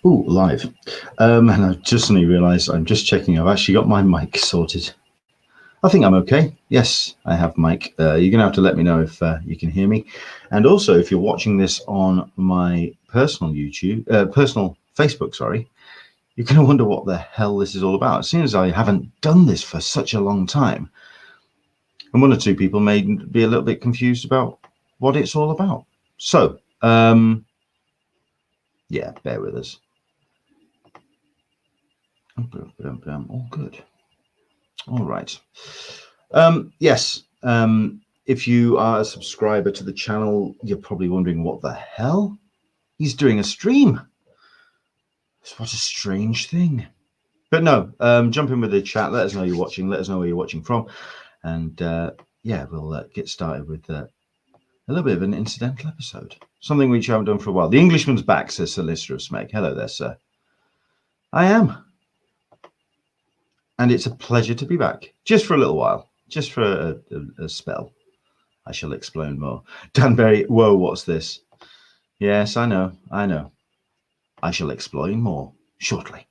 Ooh, live. And I just suddenly realised I'm just checking. I've actually got my mic sorted. I think I'm okay. Yes, I have mic. You're going to have to let me know if you can hear me. And also, if you're watching this on my personal personal Facebook, sorry, you're going to wonder what the hell this is all about. Seeing as I haven't done this for such a long time, and one or two people may be a little bit confused about what it's all about. So, yeah, bear with us. All good. All right. Yes. If you are a subscriber to the channel, you're probably wondering what the hell he's doing a stream. What a strange thing. But no, jump in with the chat. Let us know you're watching. Let us know where you're watching from. And yeah, we'll get started with a little bit of an incidental episode. Something which I haven't done for a while. The Englishman's back, says Solicitor of Smeg. Hello there, sir. I am. And it's a pleasure to be back. Just for a little while. Just for a spell. I shall explain more. Danbury, whoa, what's this? Yes, I know. I shall explain more shortly.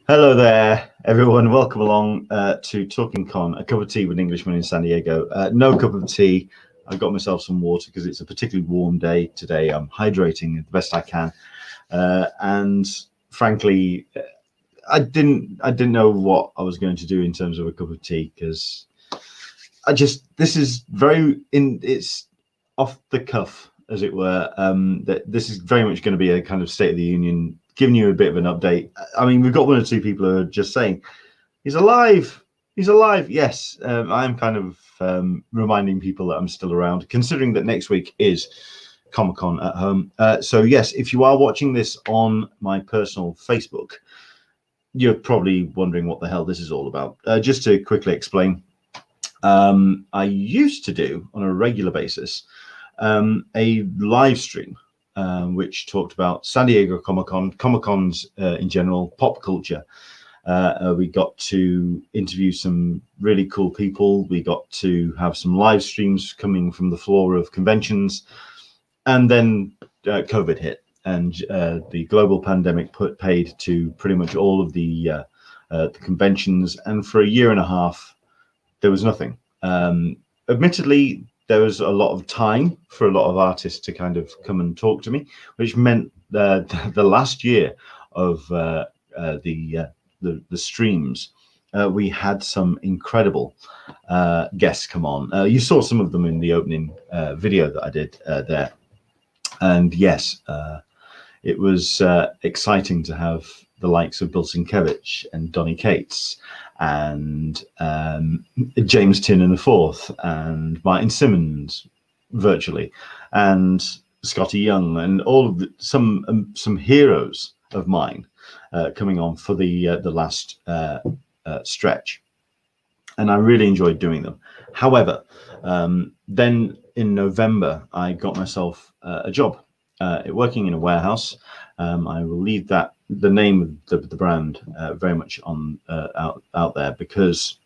Hello there, everyone. Welcome along to Talking Con, a cup of tea with an Englishman in San Diego. No cup of tea. I've got myself some water because it's a particularly warm day today. I'm hydrating the best I can. And frankly, I didn't know what I was going to do in terms of a cup of tea because this is it's off the cuff, as it were. That this is very much going to be a kind of State of the Union, giving you a bit of an update. I mean, we've got one or two people who are just saying, he's alive. He's alive. Yes, I'm kind of reminding people that I'm still around, considering that next week is Comic-Con at home. So yes, if you are watching this on my personal Facebook, you're probably wondering what the hell this is all about. Just to quickly explain, I used to do on a regular basis a live stream which talked about San Diego Comic-Con, Comic-Cons in general, pop culture. We got to interview some really cool people. We got to have some live streams coming from the floor of conventions. And then COVID hit, and the global pandemic put paid to pretty much all of the conventions. And for a year and a half, there was nothing. Admittedly, there was a lot of time for a lot of artists to kind of come and talk to me, which meant the last year of the streams, we had some incredible guests come on. You saw some of them in the opening video that I did there. And yes, it was exciting to have the likes of Bill Sienkiewicz and Donny Cates and James Tynion IV and Martin Simmons virtually, and Scotty Young, and all of some heroes of mine coming on for the last stretch, and I really enjoyed doing them. However, then in November I got myself a job working in a warehouse. I will leave the name of the brand very much on out there because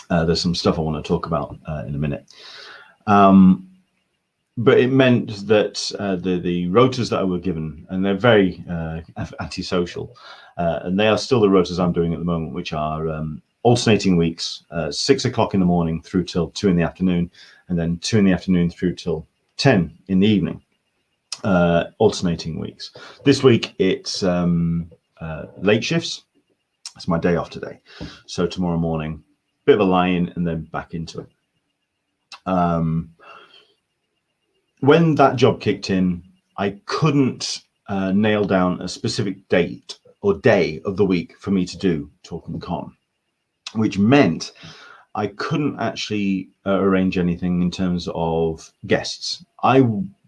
there's some stuff I want to talk about in a minute. But it meant that the rotas that I were given, and they're very antisocial, and they are still the rotas I'm doing at the moment, which are alternating weeks, 6 o'clock in the morning through till 2 in the afternoon, and then 2 in the afternoon through till 10 in the evening. alternating weeks. This week it's late shifts. It's my day off today, so tomorrow morning, bit of a lie-in and then back into it. When that job kicked in, I couldn't nail down a specific date or day of the week for me to do Talkin Con, which meant I couldn't actually arrange anything in terms of guests. I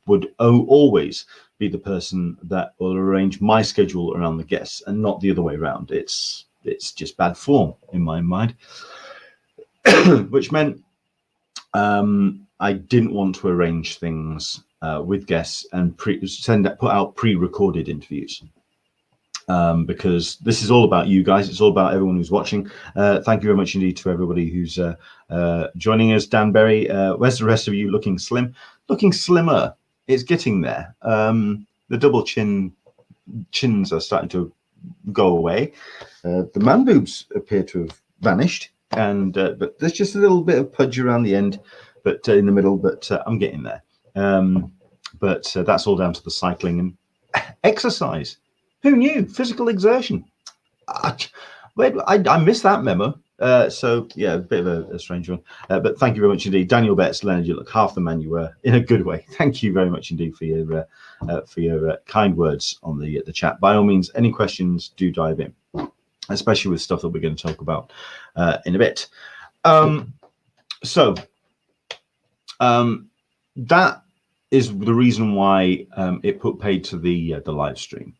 would always be the person that will arrange my schedule around the guests and not the other way around. It's just bad form in my mind, which meant I didn't want to arrange things with guests and put out pre-recorded interviews. Because this is all about you guys. It's all about everyone who's watching. Thank you very much indeed to everybody who's joining us. Dan Berry, where's the rest of you? Looking slim, looking slimmer. It's getting there. The double chins are starting to go away. The man boobs appear to have vanished, and but there's just a little bit of pudge around the end, but in the middle. But I'm getting there. But that's all down to the cycling and exercise. Who knew? Physical exertion. I missed that memo. So yeah, a bit of a strange one. But thank you very much indeed, Daniel Betts. Leonard, you look half the man you were, in a good way. Thank you very much indeed for your kind words on the chat. By all means, any questions, do dive in, especially with stuff that we're going to talk about in a bit. That is the reason why it put paid to the live stream.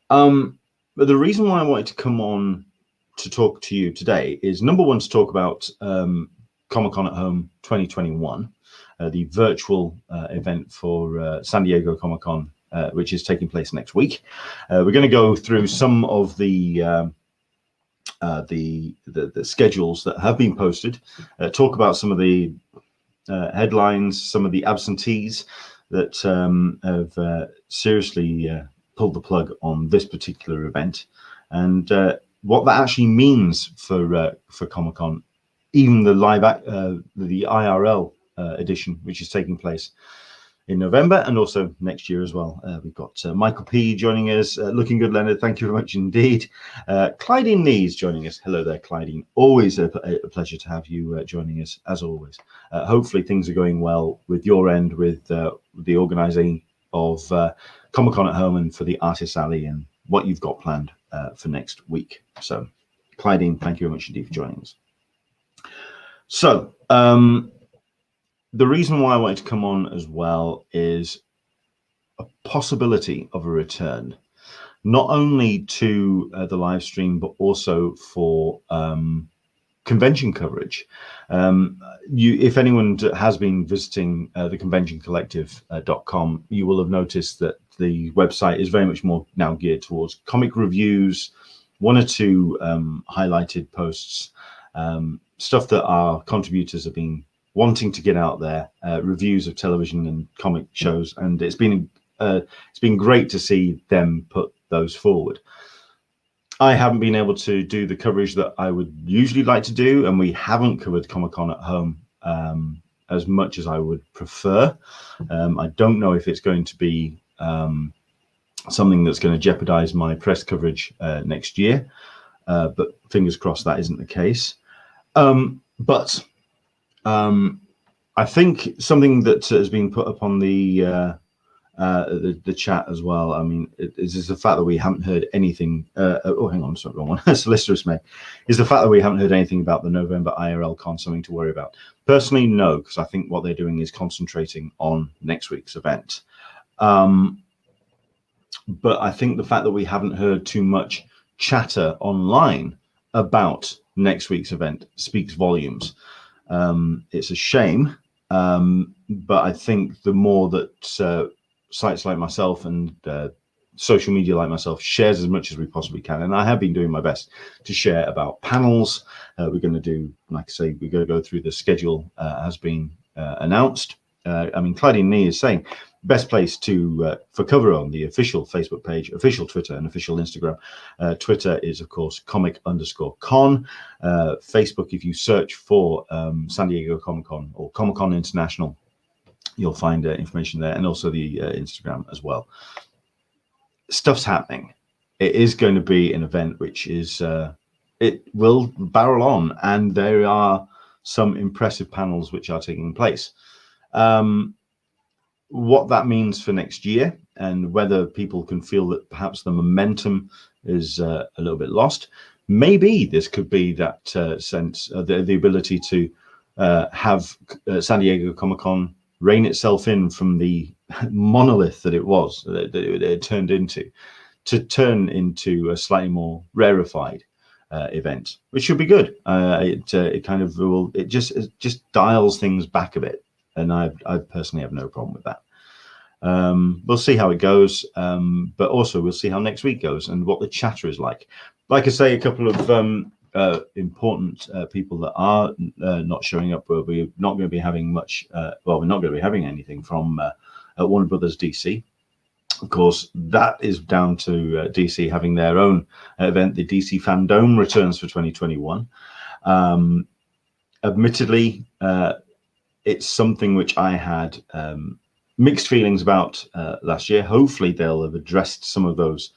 But the reason why I wanted to come on to talk to you today is, number one, to talk about Comic-Con at Home 2021, the virtual event for San Diego Comic-Con, which is taking place next week. We're going to go through some of the schedules that have been posted, talk about some of the headlines, some of the absentees that have seriously pulled the plug on this particular event, and what that actually means for Comic-Con, even the the IRL edition, which is taking place in November and also next year as well. We've got Michael P joining us. Looking good, Leonard. Thank you very much indeed. Clydine Nees joining us. Hello there, Clydine. Always a pleasure to have you joining us, as always. Hopefully things are going well with your end, with the organising of Comic-Con at Home and for the Artists Alley and what you've got planned for next week. So, Clydine, thank you very much indeed for joining us. So, the reason why I wanted to come on as well is a possibility of a return, not only to the live stream, but also for convention coverage. If anyone has been visiting the conventioncollective.com, you will have noticed that the website is very much more now geared towards comic reviews, one or two highlighted posts, stuff that our contributors have been wanting to get out there, reviews of television and comic shows, and it's been great to see them put those forward. I haven't been able to do the coverage that I would usually like to do, and we haven't covered Comic-Con at Home as much as I would prefer. I don't know if it's going to be something that's going to jeopardize my press coverage next year, but fingers crossed that isn't the case. I think something that has been put up on the chat as well, I mean, is the fact that we haven't heard anything. Oh, hang on, sorry, wrong one. Solicitors may. Is the fact that we haven't heard anything about the November IRL Con something to worry about? Personally, no, because I think what they're doing is concentrating on next week's event. But I think the fact that we haven't heard too much chatter online about next week's event speaks volumes. It's a shame, but I think the more that sites like myself and social media like myself shares as much as we possibly can, and I have been doing my best to share about panels. We're going to do, like I say, we're going to go through the schedule has been announced. I mean, Clydine Nee is saying best place to for cover on the official Facebook page, official Twitter, and official Instagram. Twitter is, of course, comic_con. Facebook, if you search for San Diego Comic Con or Comic Con International, You'll find information there, and also the Instagram as well. Stuff's happening. It is going to be an event which is it will barrel on, and there are some impressive panels which are taking place. What that means for next year, and whether people can feel that perhaps the momentum is a little bit lost. Maybe this could be that sense, the ability to have San Diego Comic-Con rein itself in from the monolith that it was, that it turned into, to turn into a slightly more rarefied event, which should be good. It kind of will, it just dials things back a bit, and I personally have no problem with that. We'll see how it goes, but also we'll see how next week goes and what the chatter is like. Like I say, a couple of important people that are not showing up. We're not going to be having much. Well, we're not going to be having anything from Warner Brothers DC. Of course, that is down to DC having their own event. The DC Fandom returns for 2021. Admittedly, it's something which I had mixed feelings about last year. Hopefully, they'll have addressed some of those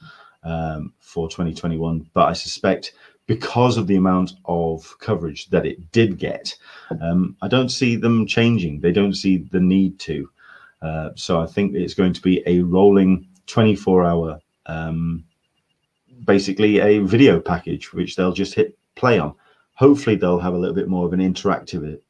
for 2021. But I suspect, because of the amount of coverage that it did get, I don't see them changing. They don't see the need to. So I think it's going to be a rolling 24-hour, basically a video package, which they'll just hit play on. Hopefully they'll have a little bit more of an interactive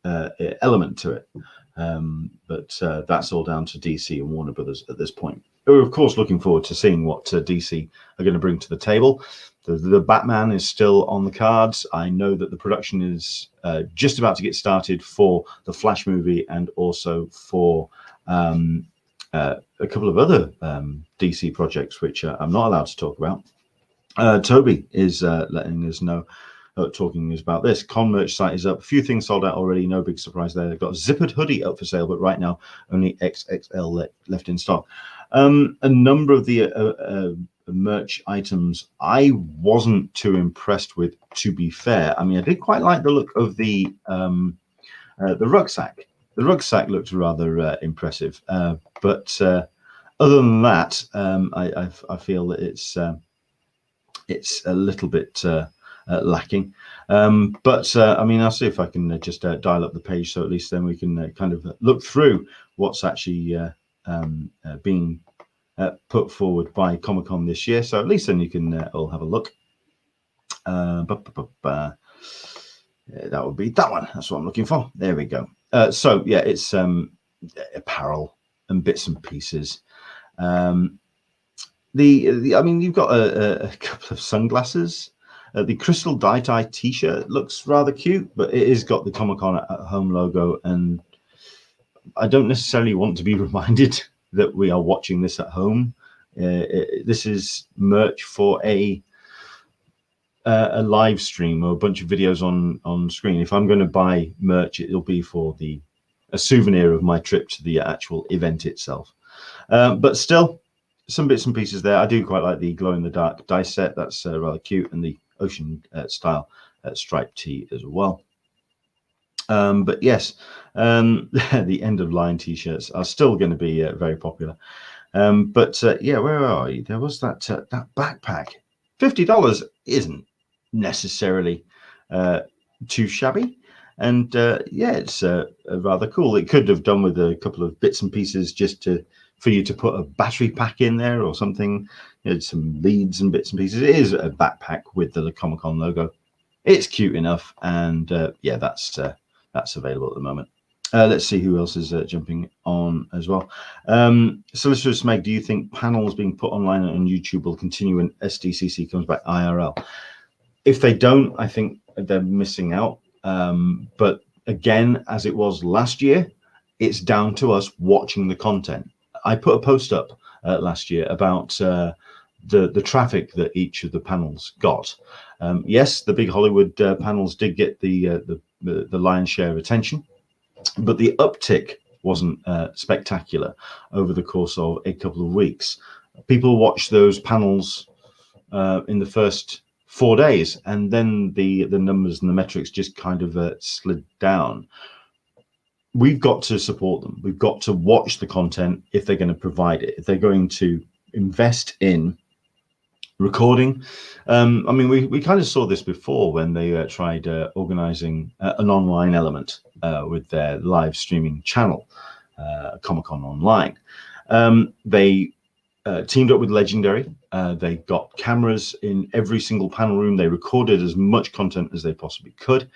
element to it. But that's all down to DC and Warner Brothers at this point. We're, of course, looking forward to seeing what DC are going to bring to the table. The Batman is still on the cards. I know that the production is just about to get started for the Flash movie, and also for a couple of other DC projects, which I'm not allowed to talk about. Toby is letting us know, talking about this. Con merch site is up. A few things sold out already. No big surprise there. They've got a zippered hoodie up for sale, but right now only XXL left in stock. A number of the merch items I wasn't too impressed with, to be fair. I mean, I did quite like the look of the rucksack. The rucksack looked rather impressive, but other than that, I feel that it's a little bit lacking. But I mean, I'll see if I can just dial up the page, so at least then we can kind of look through what's actually being put forward by Comic-Con this year. So at least then you can all have a look. That would be that one. That's what I'm looking for. There we go. So yeah, it's apparel and bits and pieces. I mean, you've got a couple of sunglasses. The crystal dye T-shirt looks rather cute, but it has got the Comic-Con at Home logo, and I don't necessarily want to be reminded that we are watching this at home. This is merch for a live stream or a bunch of videos on screen. If I'm going to buy merch, it'll be for a souvenir of my trip to the actual event itself. But still, some bits and pieces there. I do quite like the glow-in-the-dark dice set. That's rather cute, and the ocean style striped tee as well. But yes, the end of line T-shirts are still going to be very popular. But yeah, where are you? There was that backpack. $50 isn't necessarily too shabby, and yeah, it's rather cool. It could have done with a couple of bits and pieces just for you to put a battery pack in there or something. You know, some leads and bits and pieces. It is a backpack with the Comic-Con logo. It's cute enough, and yeah, that's available at the moment. Let's see who else is jumping on as well. Solicitor Smeg, do you think panels being put online on YouTube will continue when SDCC comes back IRL? If they don't, I think they're missing out. But again, as it was last year, it's down to us watching the content. I put a post up last year about the traffic that each of the panels got. Yes, the big Hollywood panels did get the lion's share of attention, but the uptick wasn't spectacular over the course of a couple of weeks. People watched those panels in the first 4 days, and then the numbers and the metrics just kind of slid down. we've got to support them. We've got to watch the content if they're going to provide it, if they're going to invest in recording. I mean, we kind of saw this before when they tried organizing an online element with their live streaming channel, Comic Con Online. They teamed up with Legendary. They got cameras in every single panel room. They recorded as much content as they possibly could,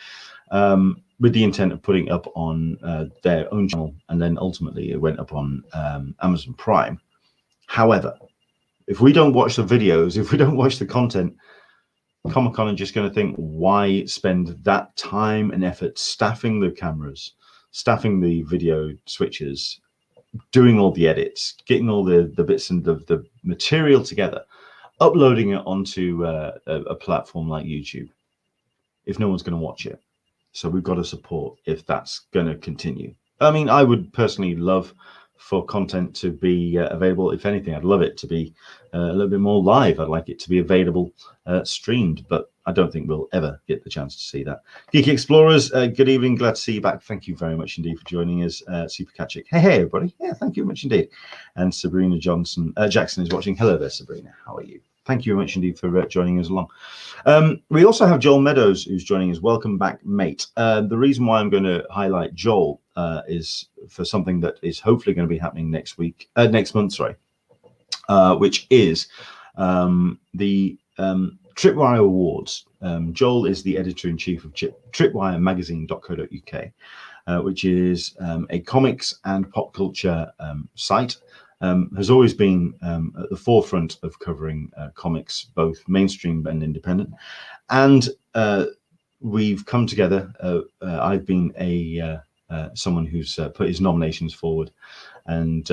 with the intent of putting up on their own channel, and then ultimately it went up on Amazon Prime. However, if we don't watch the videos, if we don't watch the content, Comic-Con are just going to think, why spend that time and effort staffing the cameras, staffing the video switches, doing all the edits, getting all the bits and the material together, uploading it onto a platform like YouTube, if no one's going to watch it. So we've got to support if that's going to continue. I mean, I would personally love for content to be available. If anything, I'd love it to be a little bit more live. I'd like it to be available streamed, but I don't think we'll ever get the chance to see that. Geeky Explorers, good evening. Glad to see you back. Thank you very much indeed for joining us. Super Catchick. Hey, everybody. Yeah, thank you very much indeed. And Sabrina Jackson is watching. Hello there, Sabrina. How are you? Thank you very much indeed for joining us along. We also have Joel Meadows, who's joining us. Welcome back, mate. The reason why I'm going to highlight Joel is for something that is hopefully going to be happening next month, sorry, which is the Tripwire Awards. Joel is the editor-in-chief of tripwiremagazine.co.uk, which is a comics and pop culture site. Has always been at the forefront of covering comics, both mainstream and independent. And we've come together. I've been someone who's put his nominations forward, and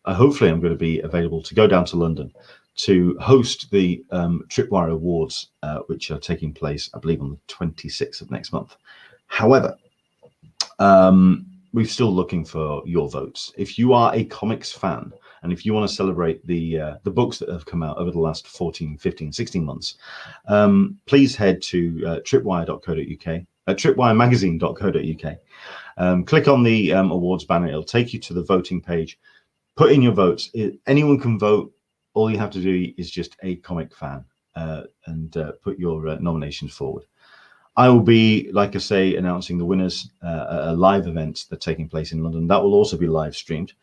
hopefully I'm going to be available to go down to London to host the Tripwire Awards, which are taking place, I believe, on the 26th of next month. However, we're still looking for your votes. If you are a comics fan, and if you want to celebrate the books that have come out over the last 14, 15, 16 months, please head to tripwire.co.uk, tripwiremagazine.co.uk. Click on the awards banner. It'll take you to the voting page. Put in your votes. Anyone can vote. All you have to do is just a comic fan, and put your nominations forward. I will be, like I say, announcing the winners at a live event that's taking place in London. That will also be live streamed,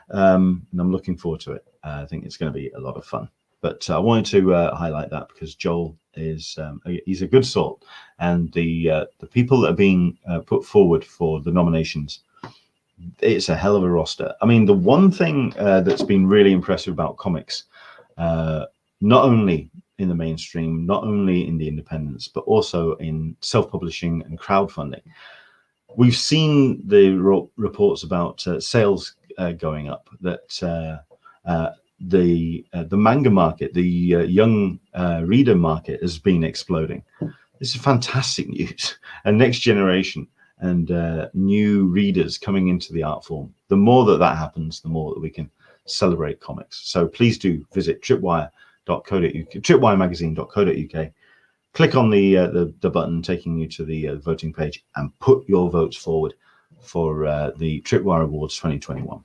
and I'm looking forward to it. I think it's going to be a lot of fun. But I wanted to highlight that because Joel is he's a good sort, and the people that are being put forward for the nominations, it's a hell of a roster. I mean, the one thing that's been really impressive about comics, not only in the mainstream, not only in the independents, but also in self-publishing and crowdfunding. We've seen the reports about sales going up, that the manga market, the young reader market has been exploding. This is fantastic news. And next generation and new readers coming into the art form. The more that happens, the more that we can celebrate comics. So please do visit tripwiremagazine.co.uk. Click on the button taking you to the voting page and put your votes forward for the Tripwire Awards 2021.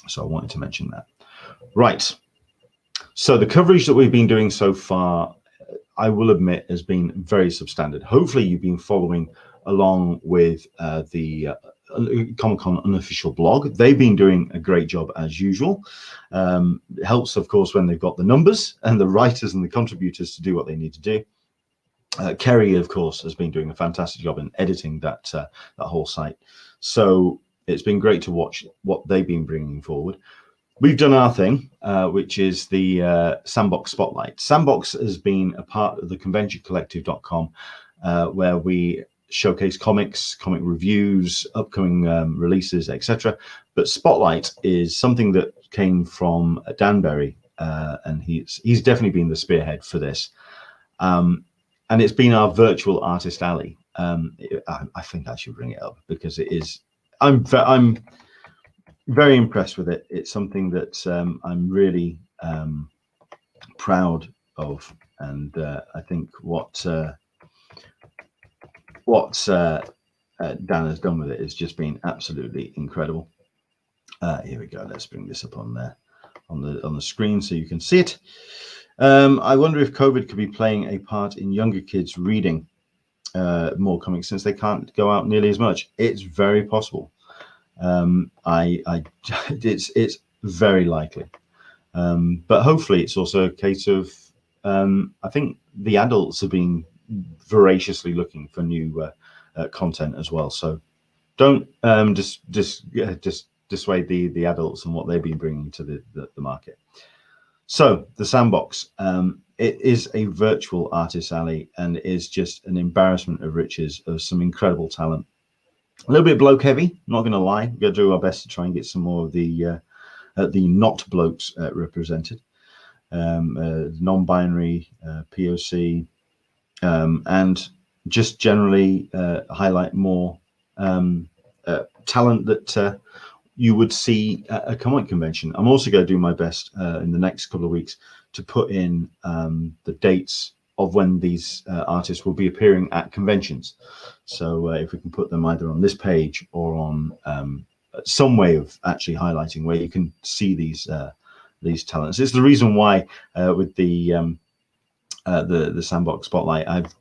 So I wanted to mention that. Right. So the coverage that we've been doing so far, I will admit, has been very substandard. Hopefully you've been following along with the Comic-Con unofficial blog. They've been doing a great job as usual. It helps, of course, when they've got the numbers and the writers and the contributors to do what they need to do. Kerry, of course, has been doing a fantastic job in editing that whole site. So it's been great to watch what they've been bringing forward. We've done our thing, which is the Sandbox Spotlight. Sandbox has been a part of the conventioncollective.com, where we showcase comics, comic reviews, upcoming releases, etc. But Spotlight is something that came from Dan Berry, and he's definitely been the spearhead for this. And it's been our virtual artist alley. I think I should bring it up because it is. I'm very impressed with it. It's something that I'm really proud of, and I think what Dan has done with it has just been absolutely incredible. Here we go. Let's bring this up on there on the screen so you can see it. I wonder if COVID could be playing a part in younger kids reading more comics since they can't go out nearly as much. It's very possible. It's very likely. But hopefully it's also a case of I think the adults have been voraciously looking for new content as well. So don't just dissuade the adults and what they've been bringing to the market. So the Sandbox, it is a virtual artist alley and is just an embarrassment of riches of some incredible talent. A little bit bloke heavy, not going to lie. We're going to do our best to try and get some more of the not blokes represented, non-binary, POC, and just generally highlight more talent that you would see at a comic convention. I'm also going to do my best in the next couple of weeks to put in the dates of when these artists will be appearing at conventions. So if we can put them either on this page or on some way of actually highlighting where you can see these talents. It's the reason why with the Sandbox Spotlight, I've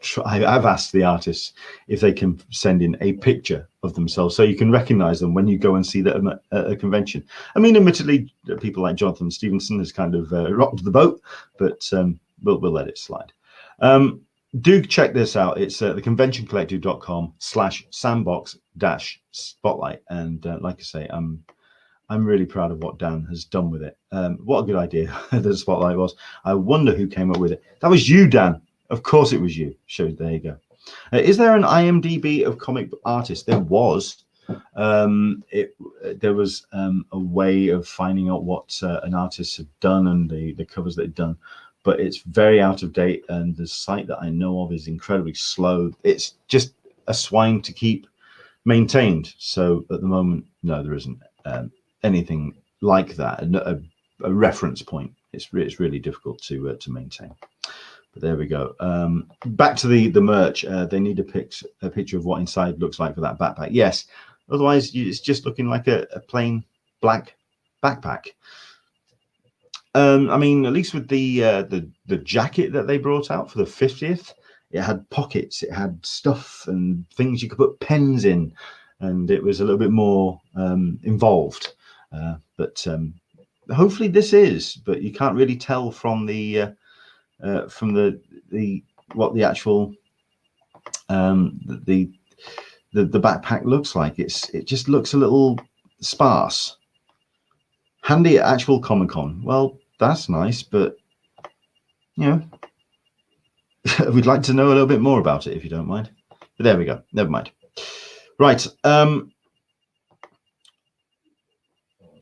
asked the artists if they can send in a picture of themselves so you can recognize them when you go and see them at a convention. I mean, admittedly, people like Jonathan Stevenson has kind of rocked the boat, but we'll let it slide. Do check this out. It's theconventioncollective.com/sandbox-spotlight. And like I say, I'm really proud of what Dan has done with it. What a good idea the spotlight was. I wonder who came up with it. That was you, Dan. Of course it was you. So there you go. Is there an IMDb of comic artists? There was. There was a way of finding out what an artist had done and the covers that they'd done, but it's very out of date, and the site that I know of is incredibly slow. It's just a swine to keep maintained. So at the moment, no, there isn't anything like that. A reference point. It's really difficult to maintain. But there we go. Back to the merch. They need a picture of what inside looks like for that backpack. Yes. Otherwise, it's just looking like a plain black backpack. I mean, at least with the jacket that they brought out for the 50th, it had pockets, it had stuff and things you could put pens in, and it was a little bit more involved. But hopefully this is. But you can't really tell from the what the actual the backpack looks like. It just looks a little sparse. Handy at actual Comic Con. Well, that's nice, but you know, we'd like to know a little bit more about it if you don't mind. But there we go. Never mind. Right.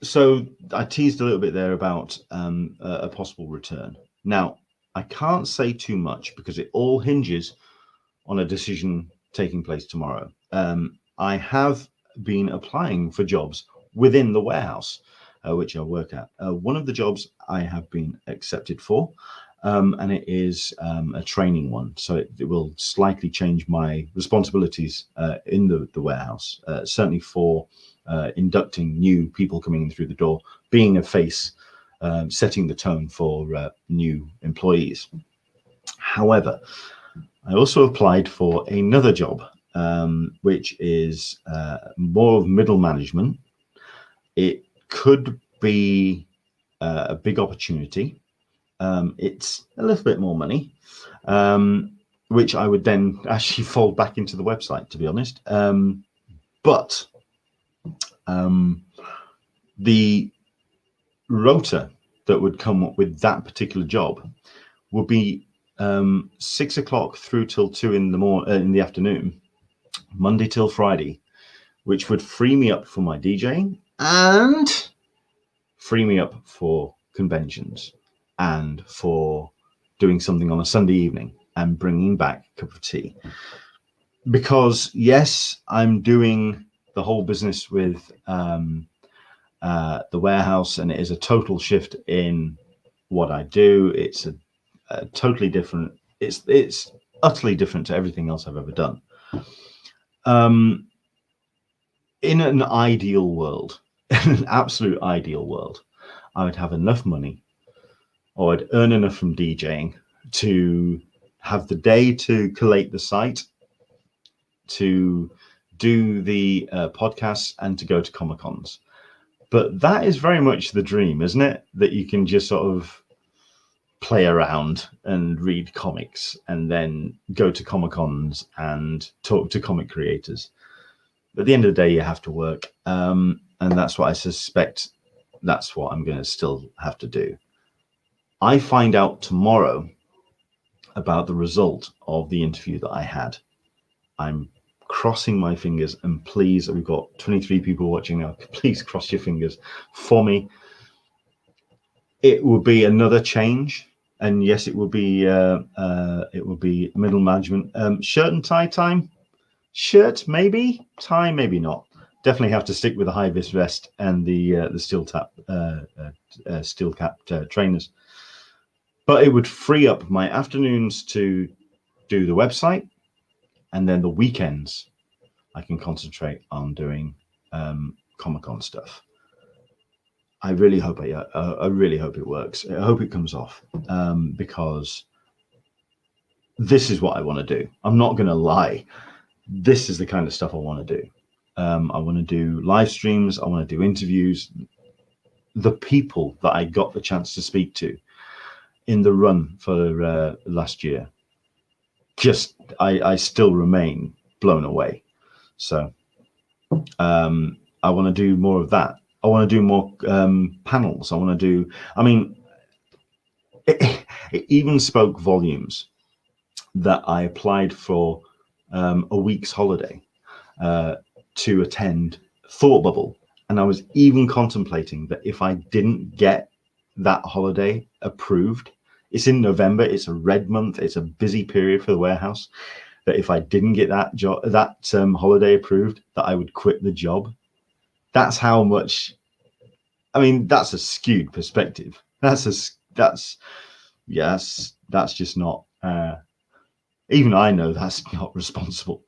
So I teased a little bit there about a possible return. Now, I can't say too much because it all hinges on a decision taking place tomorrow. I have been applying for jobs within the warehouse, which I work at. One of the jobs I have been accepted for, and it is a training one. So it will slightly change my responsibilities in the warehouse, certainly for inducting new people coming in through the door, being a face, setting the tone for new employees. However, I also applied for another job, which is more of middle management. It could be a big opportunity. It's a little bit more money, which I would then actually fold back into the website, to be honest. But the rota that would come up with that particular job would be 6 o'clock through till 2 in the afternoon, Monday till Friday, which would free me up for my DJing and free me up for conventions and for doing something on a Sunday evening and bringing back a cup of tea. Because yes, I'm doing the whole business with the warehouse, and it is a total shift in what I do. It's a totally different. It's utterly different to everything else I've ever done. in an ideal world, in an absolute ideal world, I would have enough money, or I'd earn enough from DJing to have the day to collate the site, to do the podcasts, and to go to Comic Cons. But that is very much the dream, isn't it? That you can just sort of play around and read comics and then go to Comic Cons and talk to comic creators. But at the end of the day, you have to work. And that's what I suspect that's what I'm going to still have to do. I find out tomorrow about the result of the interview that I had. I'm crossing my fingers, and please, we've got 23 people watching now. Please cross your fingers for me. It will be another change, and yes, it will be middle management. Shirt and tie time. Shirt maybe, tie maybe not. Definitely have to stick with the high vis vest and the steel capped trainers. But it would free up my afternoons to do the website, and then the weekends I can concentrate on doing Comic-Con stuff. I really hope it works. I hope it comes off, because this is what I want to do. I'm not going to lie. This is the kind of stuff I want to do. I want to do live streams. I want to do interviews. The people that I got the chance to speak to in the run for last year, I still remain blown away. So I want to do more of that. I want to do more panels. I want to do, I mean, it even spoke volumes that I applied for a week's holiday to attend Thought Bubble. And I was even contemplating that if I didn't get that holiday approved, it's in November, it's a red month, it's a busy period for the warehouse, that if I didn't get that holiday approved, that I would quit the job. That's how much, I mean, that's a skewed perspective. That's just not, even I know that's not responsible.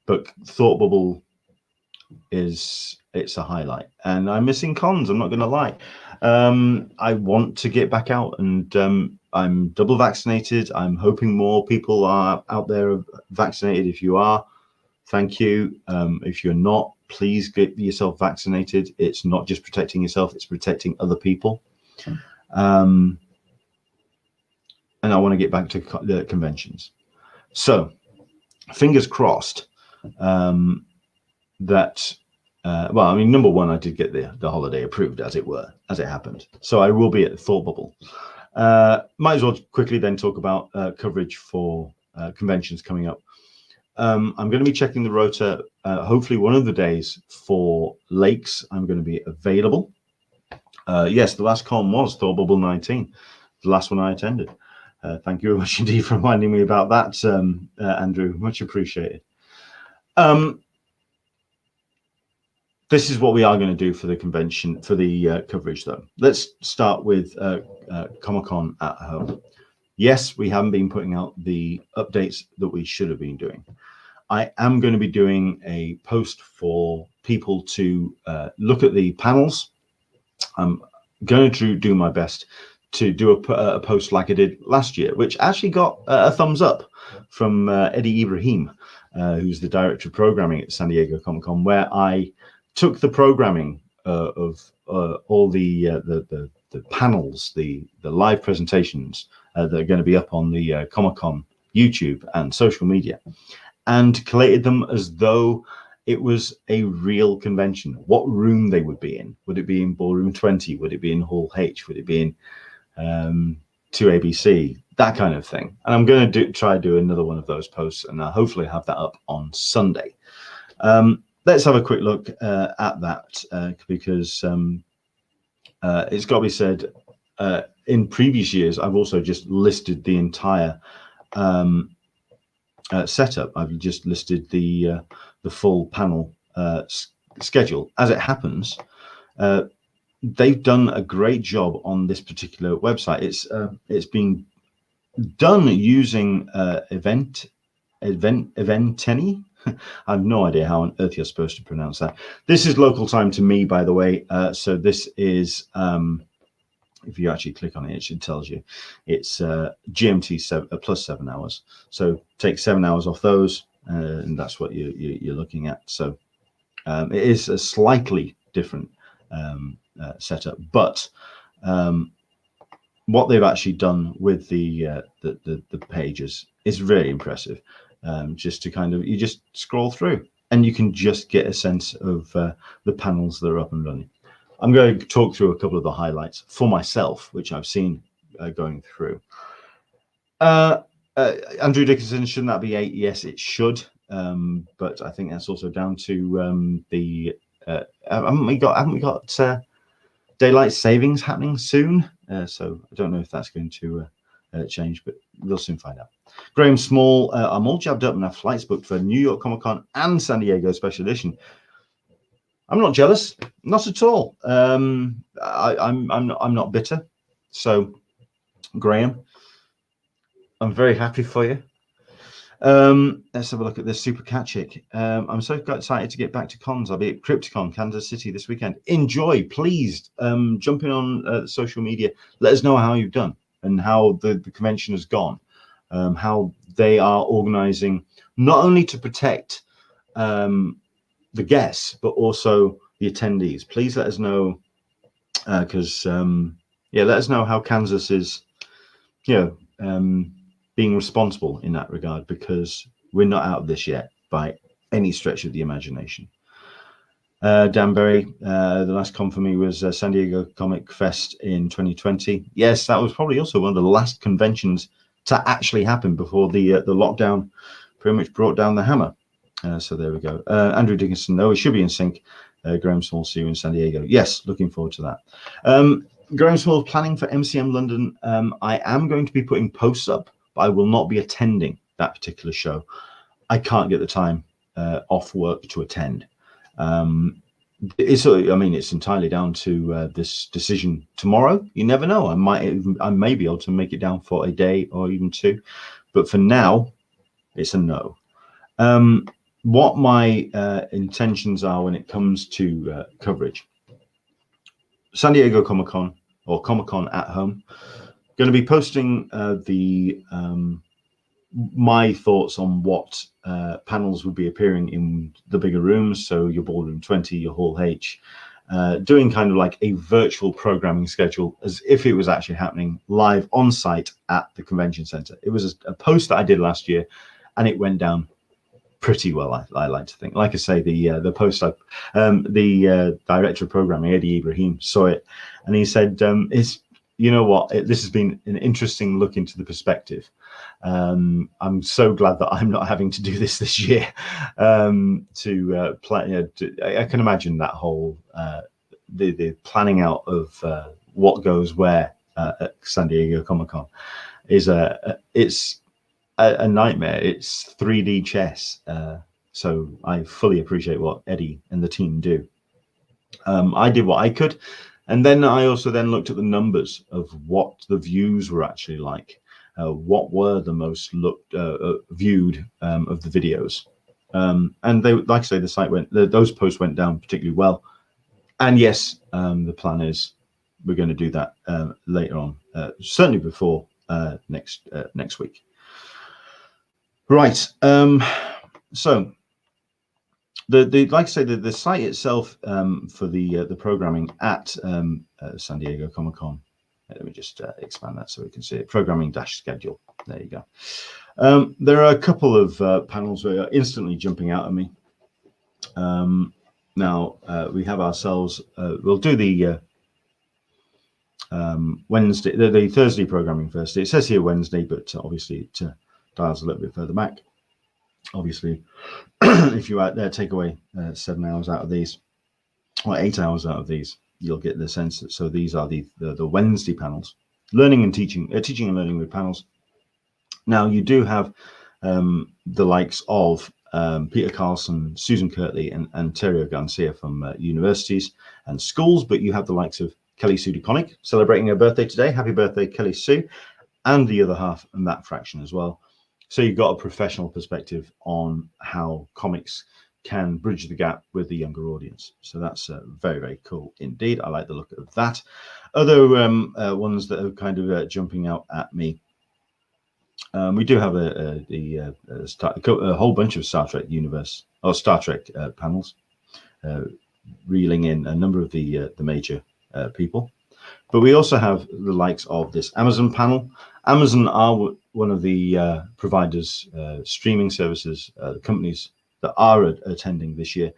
But Thought Bubble it's a highlight, and I'm missing cons. I'm not going to lie. I want to get back out, and I'm double vaccinated. I'm hoping more people are out there vaccinated. If you are, thank you. If you're not, please get yourself vaccinated. It's not just protecting yourself, it's protecting other people. And I want to get back to the conventions. So fingers crossed that, well, I mean, number one, I did get the holiday approved, as it happened. So I will be at the Thought Bubble. Might as well quickly then talk about coverage for conventions coming up. I'm going to be checking the rota. Hopefully one of the days for Lakes, I'm going to be available. Yes, the last con was Thought Bubble 19, the last one I attended. Thank you very much indeed for reminding me about that, Andrew. Much appreciated. This is what we are going to do for the convention, for the coverage, though. Let's start with Comic-Con at home. Yes, we haven't been putting out the updates that we should have been doing. I am going to be doing a post for people to look at the panels. I'm going to do my best to do a post like I did last year, which actually got a thumbs up from Eddie Ibrahim, who's the director of programming at San Diego Comic-Con, where I took the programming of all the panels, the live presentations that are going to be up on the Comic-Con YouTube and social media, and collated them as though it was a real convention. What room they would be in? Would it be in Ballroom 20? Would it be in Hall H? Would it be in 2ABC? That kind of thing. And I'm going to try to do another one of those posts, and I'll hopefully have that up on Sunday. Let's have a quick look at that, because it's got to be said, in previous years, I've also just listed the entire setup. I've just listed the full panel schedule. As it happens, they've done a great job on this particular website. It's been done using Eventeni. I have no idea how on earth you're supposed to pronounce that. This is local time to me, by the way. So this is, if you actually click on it, it should tells you it's GMT plus 7 hours. So take 7 hours off those, and that's what you're looking at. So it is a slightly different setup, but what they've actually done with the pages is really impressive. Just to kind of, you just scroll through and you can just get a sense of the panels that are up and running. I'm going to talk through a couple of the highlights for myself, which I've seen going through. Andrew Dickinson, shouldn't that be 8? Yes, it should. But I think that's also down to the haven't we got daylight savings happening soon? So I don't know if that's going to change, but we'll soon find out. Graham Small, I'm all jabbed up and have flights booked for New York Comic Con and San Diego Special Edition. I'm not jealous, not at all. I'm not bitter. So, Graham, I'm very happy for you. Let's have a look at this. Super Catchick. I'm so excited to get back to cons. I'll be at Crypticon, Kansas City this weekend. Enjoy, please. Jump in on social media. Let us know how you've done and how the convention has gone. How they are organizing not only to protect the guests but also the attendees. Please let us know, because yeah, let us know how Kansas is, being responsible in that regard, because we're not out of this yet by any stretch of the imagination. Dan Berry, the last con for me was San Diego Comic Fest in 2020. Yes, that was probably also one of the last conventions to actually happen before the lockdown pretty much brought down the hammer. So there we go. Andrew Dickinson, no, we should be in sync. Graham Small, see you in San Diego. Yes, looking forward to that. Graham Small, planning for MCM London. I am going to be putting posts up, but I will not be attending that particular show. I can't get the time off work to attend. It's entirely down to this decision tomorrow. You never know. I may be able to make it down for a day or even 2, but for now, it's a no. What my intentions are when it comes to coverage: San Diego Comic Con or Comic Con at home. Going to be posting my thoughts on what panels would be appearing in the bigger rooms, so your ballroom 20, your hall H, doing kind of like a virtual programming schedule as if it was actually happening live on site at the convention center. It was a post that I did last year, and it went down pretty well. I like to think. Like I say, the post up, the director of programming, Eddie Ibrahim, saw it, and he said, you know what, this has been an interesting look into the perspective. I'm so glad that I'm not having to do this year. To plan, I can imagine that whole the planning out of what goes where at San Diego Comic Con is it's a nightmare. It's 3D chess. So I fully appreciate what Eddie and the team do. I did what I could. And then I also then looked at the numbers of what the views were actually like. What were the most viewed of the videos. And they, like I say, the site those posts went down particularly well. And yes, the plan is we're going to do that later on, certainly before next week. Right. So like I say, the site itself for the programming at San Diego Comic Con. Let me just expand that so we can see it. Programming-schedule. There you go. There are a couple of panels that are instantly jumping out at me. Now we have ourselves. We'll do the Wednesday, the Thursday programming first. It says here Wednesday, but obviously it dials a little bit further back. Obviously, if you take away 7 hours out of these, or 8 hours out of these, you'll get the sense that, so these are the Wednesday panels, learning and teaching and learning with panels. Now you do have the likes of Peter Carlson, Susan Kirtley, and Terry Garcia from universities and schools, but you have the likes of Kelly Sue DeConnick celebrating her birthday today. Happy birthday, Kelly Sue, and the other half, and that fraction as well. So you've got a professional perspective on how comics can bridge the gap with the younger audience. So that's very, very cool indeed. I like the look of that. Other ones that are kind of jumping out at me. We do have a whole bunch of Star Trek universe or Star Trek panels, reeling in a number of the major people. But we also have the likes of this Amazon panel. Amazon are one of the providers, streaming services, companies that are attending this year.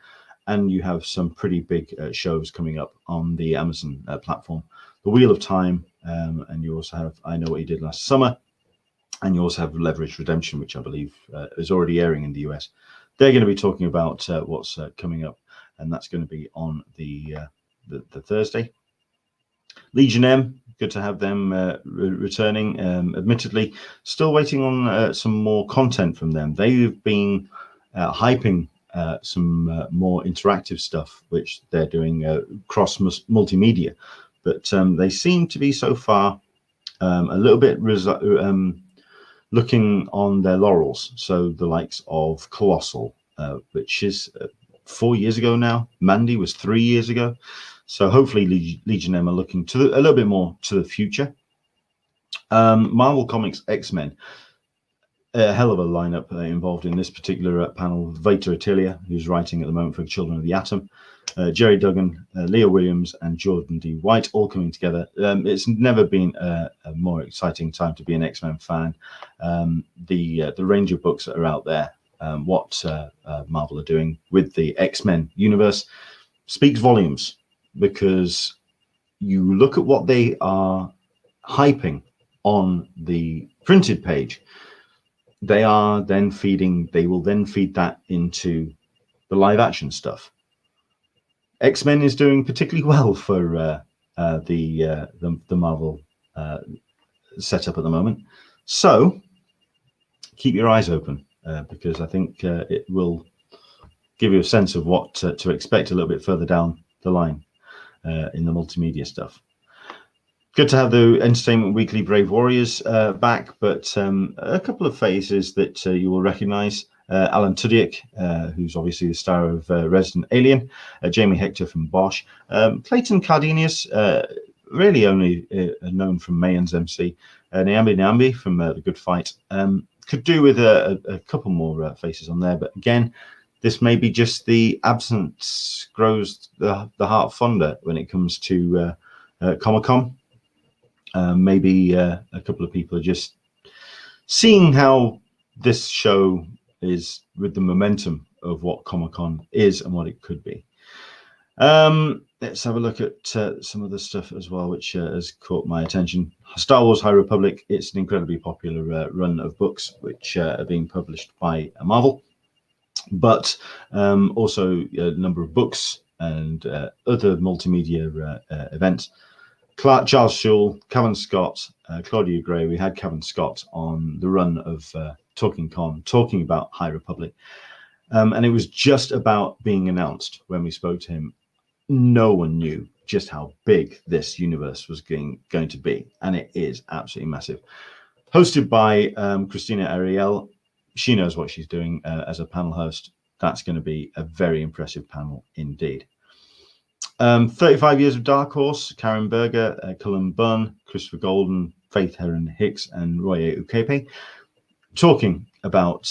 And you have some pretty big shows coming up on the Amazon platform. The Wheel of Time, and you also have I Know What You Did Last Summer. And you also have Leverage Redemption, which I believe is already airing in the US. They're going to be talking about what's coming up, and that's going to be on the Thursday. Legion M, good to have them returning. Admittedly, still waiting on some more content from them. They've been hyping some more interactive stuff, which they're doing cross multimedia. But they seem to be so far a little bit looking on their laurels. So the likes of Colossal, which is 4 years ago now. Mandy was 3 years ago. So hopefully Legion M are looking to a little bit more to the future. Marvel Comics X-Men, a hell of a lineup involved in this particular panel. Veta Attilia, who's writing at the moment for Children of the Atom, Jerry Duggan, Leah Williams, and Jordan D. White, all coming together. It's never been a more exciting time to be an X-Men fan. The range of books that are out there, what Marvel are doing with the X-Men universe speaks volumes, because you look at what they are hyping on the printed page. They will then feed that into the live action stuff. X-Men is doing particularly well for the Marvel setup at the moment. So keep your eyes open, because I think it will give you a sense of what to expect a little bit further down the line in the multimedia stuff. Good to have the Entertainment Weekly Brave Warriors back, but a couple of faces that you will recognize. Alan Tudyk, who's obviously the star of Resident Alien, Jamie Hector from Bosch, Clayton Cardenas, really only known from Mayans MC, Nyambi Nyambi from The Good Fight. Could do with a couple more faces on there, but again, this may be just the absence grows the heart fonder when it comes to Comic-Con. Maybe a couple of people are just seeing how this show is with the momentum of what Comic-Con is and what it could be. Let's have a look at some of the stuff as well, which has caught my attention. Star Wars High Republic, it's an incredibly popular run of books which are being published by Marvel, but also a number of books and other multimedia events. Charles Schul, Kevin Scott, Claudia Gray. We had Kevin Scott on the run of Talking Con, talking about High Republic. And it was just about being announced when we spoke to him. No one knew just how big this universe was going to be. And it is absolutely massive. Hosted by Christina Ariel. She knows what she's doing as a panel host. That's going to be a very impressive panel indeed. 35 Years of Dark Horse, Karen Berger, Cullen Bunn, Christopher Golden, Faith Heron Hicks, and Roye Ukepe, talking about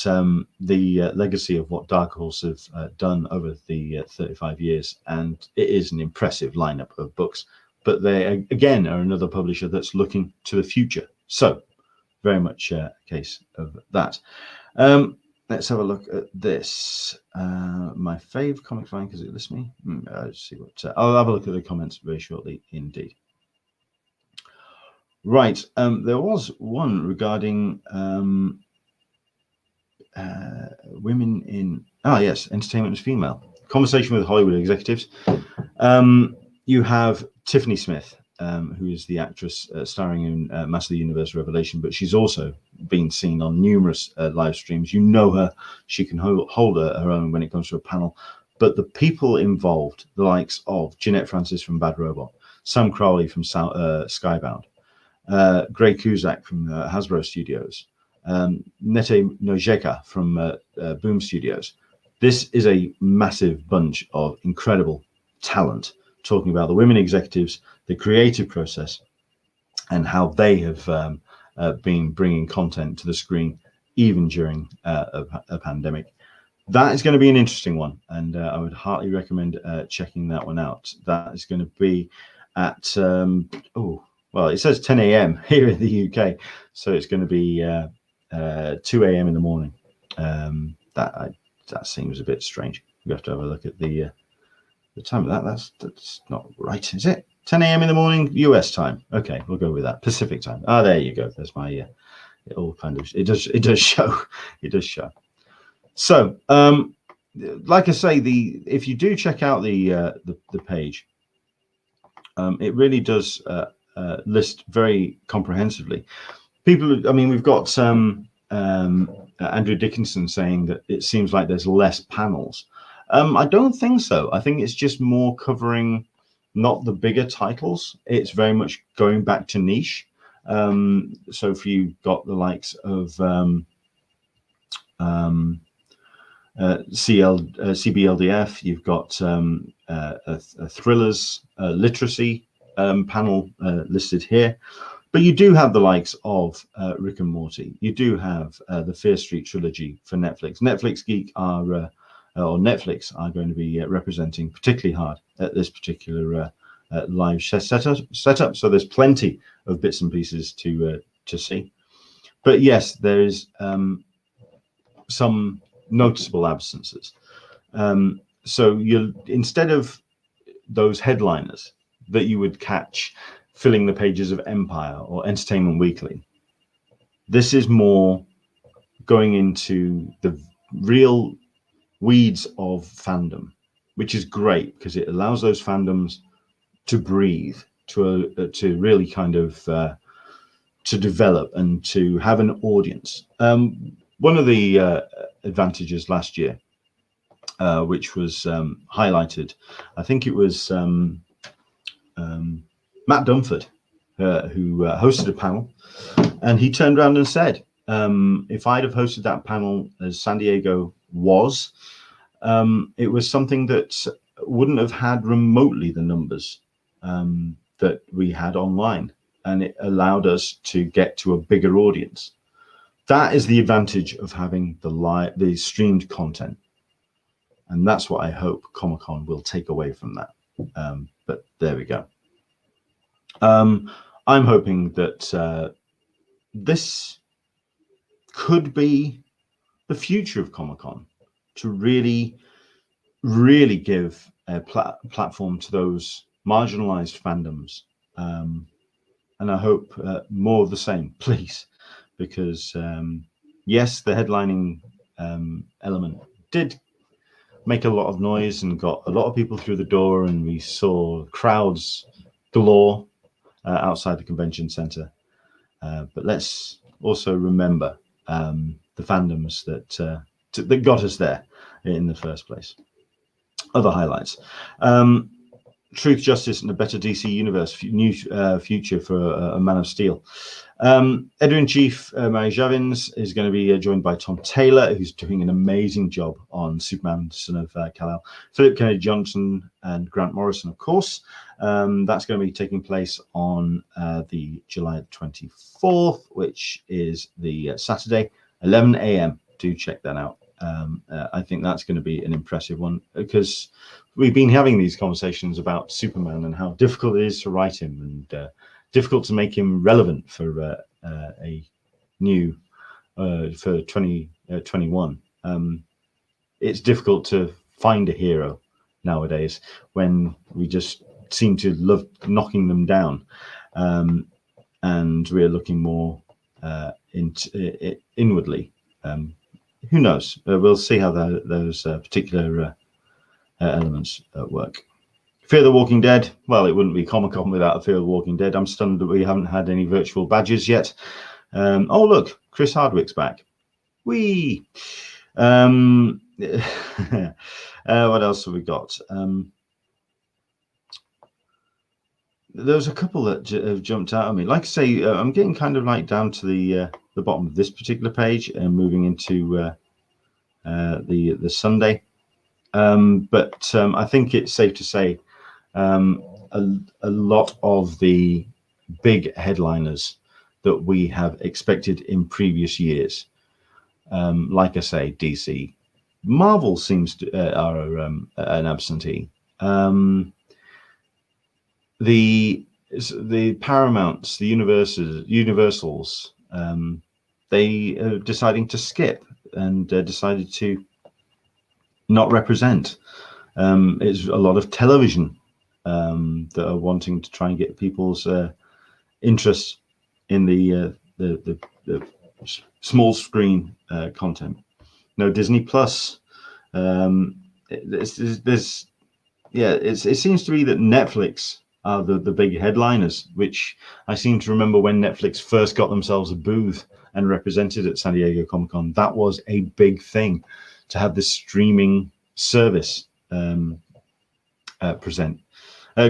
the legacy of what Dark Horse have done over the 35 years. And it is an impressive lineup of books. But they, again, are another publisher that's looking to the future. So very much a case of that. Let's have a look at this. My fave comics line, because it lists me. Let's see what. I'll have a look at the comments very shortly indeed. Right. There was one regarding women in. Yes, entertainment as female. Conversation with Hollywood executives. You have Tiffany Smith, who is the actress starring in Master of the Universe Revelation, but she's also been seen on numerous live streams. You know her. She can hold her own when it comes to a panel. But the people involved, the likes of Jeanette Francis from Bad Robot, Sam Crowley from Skybound, Greg Cusack from Hasbro Studios, Nete Nojeka from Boom Studios. This is a massive bunch of incredible talent talking about the women executives, the creative process, and how they have been bringing content to the screen even during a pandemic. That is going to be an interesting one, and I would heartily recommend checking that one out. That is going to be at it says 10 a.m. here in the UK, so it's going to be 2 a.m. in the morning. That seems a bit strange. We have to have a look at the time of that. That's not right, is it? 10 a.m. in the morning, US time. Okay, we'll go with that. Pacific time. Ah, there you go. There's my it all kind of it does show. It does show. So, like I say, if you do check out the page, it really does list very comprehensively. I mean, we've got Andrew Dickinson saying that it seems like there's less panels. I don't think so. I think it's just more covering not the bigger titles. It's very much going back to niche. So if you've got the likes of CBLDF, you've got a thrillers literacy panel listed here. But you do have the likes of Rick and Morty. You do have the Fear Street trilogy for Netflix. Netflix Geek Netflix are going to be representing particularly hard at this particular live setup. So there's plenty of bits and pieces to see. But yes, there is some noticeable absences. So instead of those headliners that you would catch filling the pages of Empire or Entertainment Weekly, this is more going into the real weeds of fandom, which is great because it allows those fandoms to breathe, to really kind of to develop and to have an audience. One of the advantages last year, which was highlighted, I think it was Matt Dunford, who hosted a panel, and he turned around and said, if I'd have hosted that panel as San Diego was, it was something that wouldn't have had remotely the numbers that we had online, and it allowed us to get to a bigger audience. That is the advantage of having the streamed content, and that's what I hope Comic-Con will take away from that. But there we go. I'm hoping that this could be the future of Comic-Con, to really, really give a platform to those marginalized fandoms. And I hope more of the same, please, because yes, the headlining element did make a lot of noise and got a lot of people through the door, and we saw crowds galore outside the convention center. But let's also remember the fandoms that got us there in the first place. Other highlights: Truth, Justice, and a Better DC Universe, new future for a Man of Steel. Editor-in-Chief Mary Javins is going to be joined by Tom Taylor, who's doing an amazing job on Superman, Son of Kal-El. Philip Kennedy Johnson and Grant Morrison, of course. That's going to be taking place on the July 24th, which is the Saturday, 11 a.m. Do check that out. I think that's going to be an impressive one, because we've been having these conversations about Superman and how difficult it is to write him, and difficult to make him relevant for a new for 2021. It's difficult to find a hero nowadays when we just seem to love knocking them down, and we're looking more inwardly. Who knows? We'll see how those particular elements work. Fear the Walking Dead. Well, it wouldn't be Comic-Con without a Fear the Walking Dead. I'm stunned that we haven't had any virtual badges yet. Oh, look, Chris Hardwick's back. Whee! What else have we got? There's a couple that have jumped out at me. Like I say, I'm getting kind of like down to the the bottom of this particular page and moving into the Sunday. But I think it's safe to say a lot of the big headliners that we have expected in previous years, like I say, DC, Marvel seems to are an absentee. The Paramounts, the Universals, they are deciding to skip and decided to not represent. It's a lot of television that are wanting to try and get people's interest in the small screen content. No Disney Plus. It seems to be that Netflix are the big headliners, which I seem to remember when Netflix first got themselves a booth and represented at San Diego Comic-Con. That was a big thing to have this streaming service present.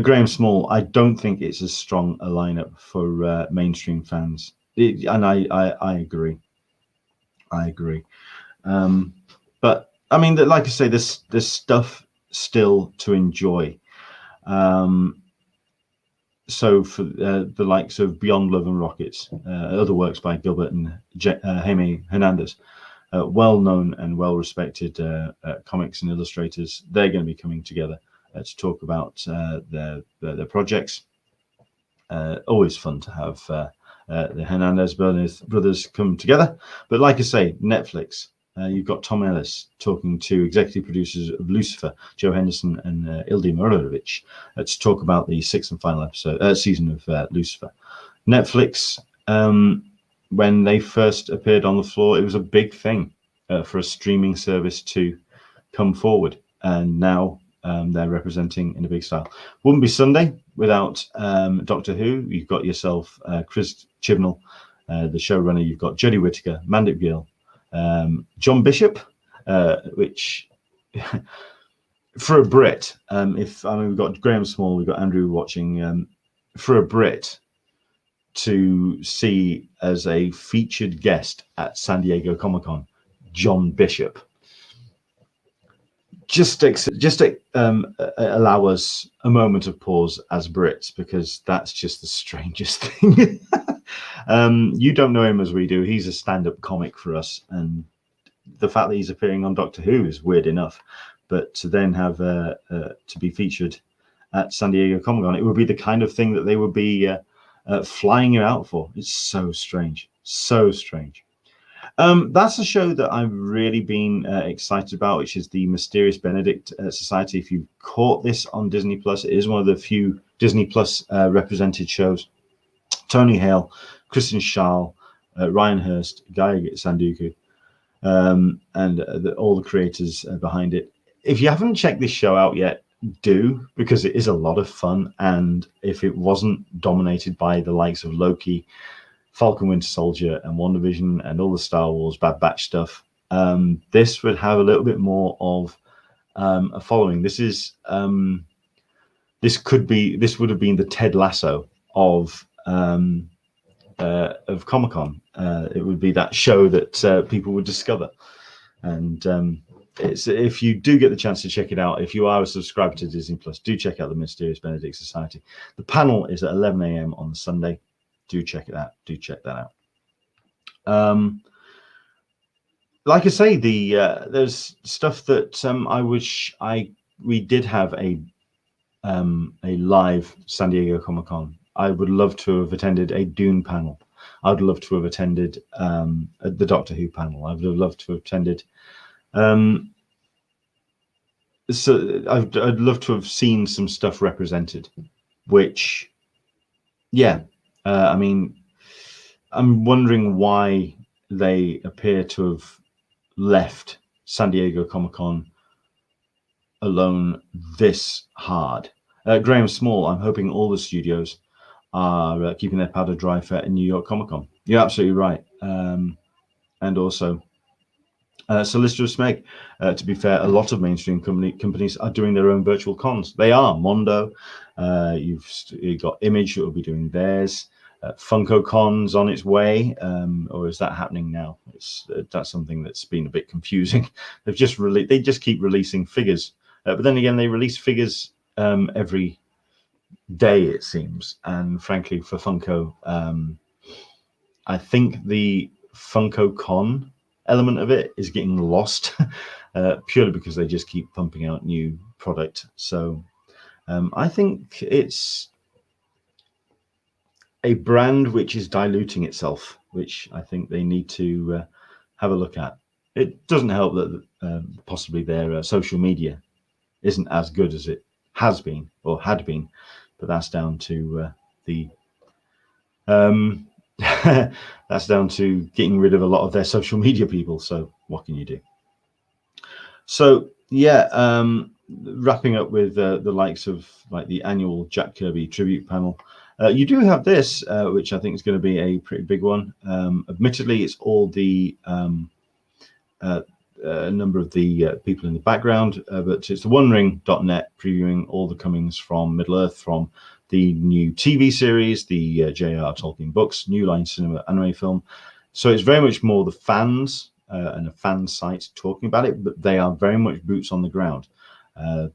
Graham Small, I don't think it's as strong a lineup for mainstream fans, and I agree. But I mean, like I say, there's stuff still to enjoy. So for the likes of Beyond Love and Rockets, other works by Gilbert and Jaime Hernandez, well-known and well-respected comics and illustrators, they're going to be coming together to talk about their projects. Always fun to have the Hernandez brothers come together. But like I say, Netflix, you've got Tom Ellis talking to executive producers of Lucifer, Joe Henderson and Ildi Morovic, to talk about the 6th and final season of Lucifer. Netflix, when they first appeared on the floor, it was a big thing for a streaming service to come forward, and now they're representing in a big style. Wouldn't be Sunday without Doctor Who. You've got yourself Chris Chibnall, the showrunner. You've got Jodie Whittaker, Mandip Gill, John Bishop, which for a Brit, we've got Graham Small, we've got Andrew watching. For a Brit to see as a featured guest at San Diego Comic-Con, John Bishop, just allow us a moment of pause as Brits, because that's just the strangest thing. You don't know him as we do. He's a stand-up comic for us, and the fact that he's appearing on Doctor Who is weird enough, but to then have to be featured at San Diego Comic-Con, it would be the kind of thing that they would be flying you out for. It's so strange, so strange. That's a show that I've really been excited about, which is the Mysterious Benedict Society. If you've caught this on Disney Plus, it is one of the few Disney Plus represented shows. Tony Hale, Kristen Schaal, Ryan Hurst, Guy Sanduku, and all the creators behind it. If you haven't checked this show out yet, do, because it is a lot of fun. And if it wasn't dominated by the likes of Loki, Falcon Winter Soldier, and WandaVision, and all the Star Wars Bad Batch stuff, this would have a little bit more of a following. This would have been the Ted Lasso of Comic-Con. It would be that show that people would discover. And if you do get the chance to check it out, if you are a subscriber to Disney Plus, do check out the Mysterious Benedict Society. The panel is at 11 a.m. on Sunday. Do check it out. Do check that out. Like I say, there's stuff that I wish we did have a live San Diego Comic-Con. I would love to have attended a Dune panel. I would love to have attended the Doctor Who panel. I would have loved to have attended. So I'd love to have seen some stuff represented, which, yeah. I mean, I'm wondering why they appear to have left San Diego Comic-Con alone this hard. Graham Small, I'm hoping all the studios are keeping their powder dry for New York Comic-Con. You're absolutely right. And also, Solicitor of Smeg. To be fair, a lot of mainstream companies are doing their own virtual cons. They are. Mondo, you've got Image that will be doing theirs. Funko Con's on its way, or is that happening now? That's something that's been a bit confusing. They just keep releasing figures, but then again, they release figures every day, it seems. And frankly, for Funko, I think the Funko Con element of it is getting lost, purely because they just keep pumping out new product. So I think it's a brand which is diluting itself, which I think they need to have a look at. It doesn't help that possibly their social media isn't as good as it has been or had been, but that's down to that's down to getting rid of a lot of their social media people. So what can you do? So yeah, wrapping up with the likes of like the annual Jack Kirby tribute panel. You do have this, which I think is going to be a pretty big one. Admittedly, it's all the number of the people in the background, but it's the OneRing.net previewing all the comings from Middle-earth, from the new TV series, the J.R. Tolkien books, New Line Cinema anime film. So it's very much more the fans and a fan site talking about it, but they are very much boots on the ground.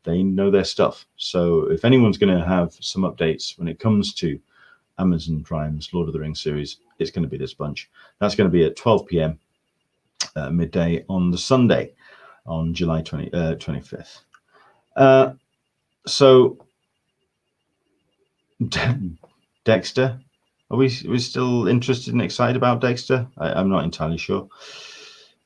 They know their stuff. So if anyone's going to have some updates when it comes to Amazon Prime's Lord of the Rings series, it's going to be this bunch. That's going to be at 12 p.m. Midday on the Sunday, on July 25th. So Dexter, are we still interested and excited about Dexter? I'm not entirely sure.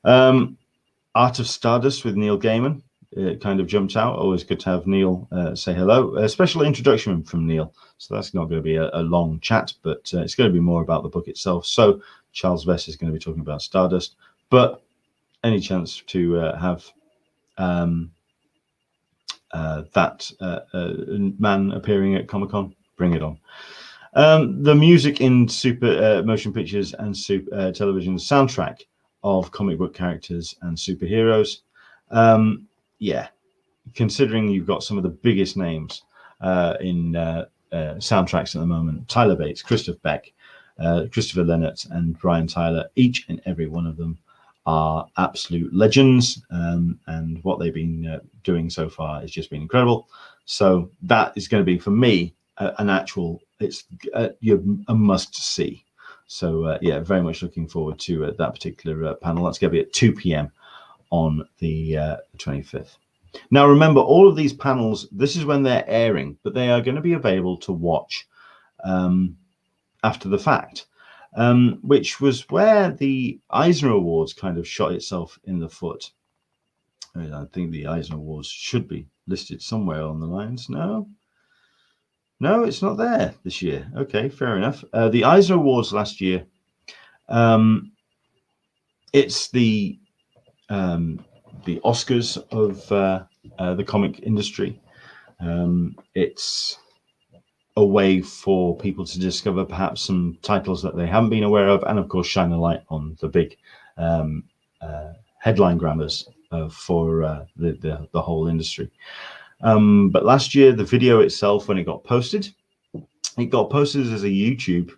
Art of Stardust with Neil Gaiman, it kind of jumped out. Always good to have Neil say hello. A special introduction from Neil, so that's not going to be a long chat, but it's going to be more about the book itself. So Charles Vess is going to be talking about Stardust, but any chance to have that man appearing at Comic-Con, bring it on. The music in super motion pictures and super television soundtrack of comic book characters and superheroes. Yeah, considering you've got some of the biggest names in soundtracks at the moment, Tyler Bates, Christopher Beck, Christopher Leonard, and Brian Tyler, each and every one of them are absolute legends, and what they've been doing so far has just been incredible. So that is going to be, for me, an actual, it's a must see. So yeah, very much looking forward to that particular panel. That's going to be at 2 p.m. on the 25th. Now, remember, all of these panels, this is when they're airing, but they are going to be available to watch after the fact, which was where the Eisner Awards kind of shot itself in the foot. I think the Eisner Awards should be listed somewhere on the lines. No, it's not there this year. Okay, fair enough. The Eisner Awards last year, it's the Oscars of the comic industry. It's a way for people to discover perhaps some titles that they haven't been aware of, and of course shine a light on the big headline grabbers for the whole industry. But last year, the video itself, when it got posted as a YouTube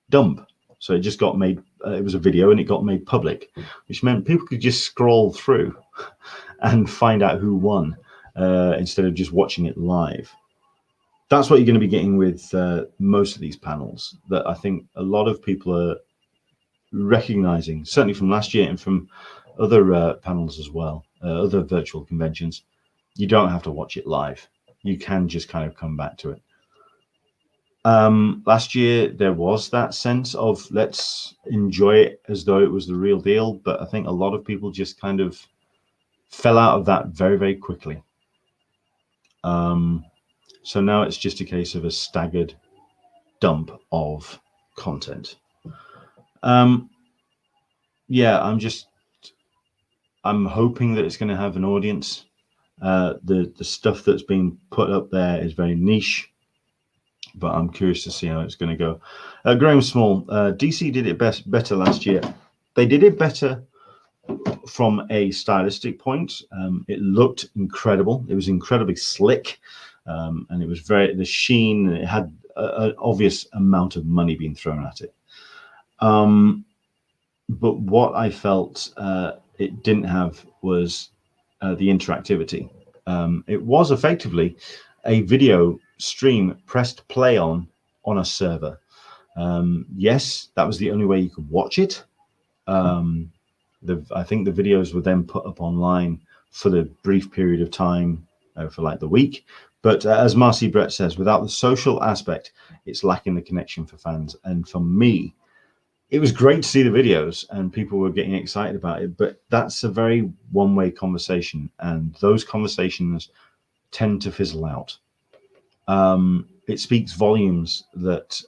dump. So it just got made, it was a video and it got made public, which meant people could just scroll through and find out who won instead of just watching it live. That's what you're going to be getting with most of these panels, that I think a lot of people are recognizing, certainly from last year and from other panels as well, other virtual conventions. You don't have to watch it live. You can just kind of come back to it. Last year, there was that sense of let's enjoy it as though it was the real deal. But I think a lot of people just kind of fell out of that very, very quickly. So now it's just a case of a staggered dump of content. Yeah, I'm hoping that it's going to have an audience. The stuff that's been put up there is very niche, but I'm curious to see how it's going to go. Graham Small, DC did it better last year. They did it better from a stylistic point. It looked incredible. It was incredibly slick, and it was the sheen. It had an obvious amount of money being thrown at it. But what I felt it didn't have was the interactivity. It was effectively a video stream pressed play on a server. Yes, that was the only way you could watch it. I think the videos were then put up online for the brief period of time for like the week. But as Marcy Brett says, without the social aspect, it's lacking the connection for fans. And for me, it was great to see the videos and people were getting excited about it, but that's a very one-way conversation, and those conversations tend to fizzle out. It speaks volumes that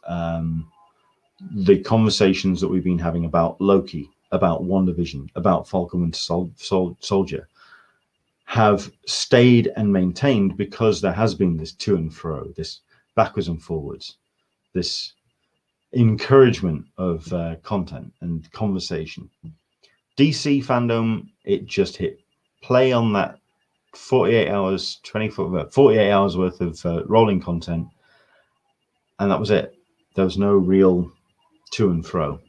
the conversations that we've been having about Loki, about WandaVision, about Falcon Winter Soldier have stayed and maintained because there has been this to and fro, this backwards and forwards, this encouragement of content and conversation. DC fandom, it just hit play on that 48 hours worth of rolling content, and that was it. There was no real to and fro,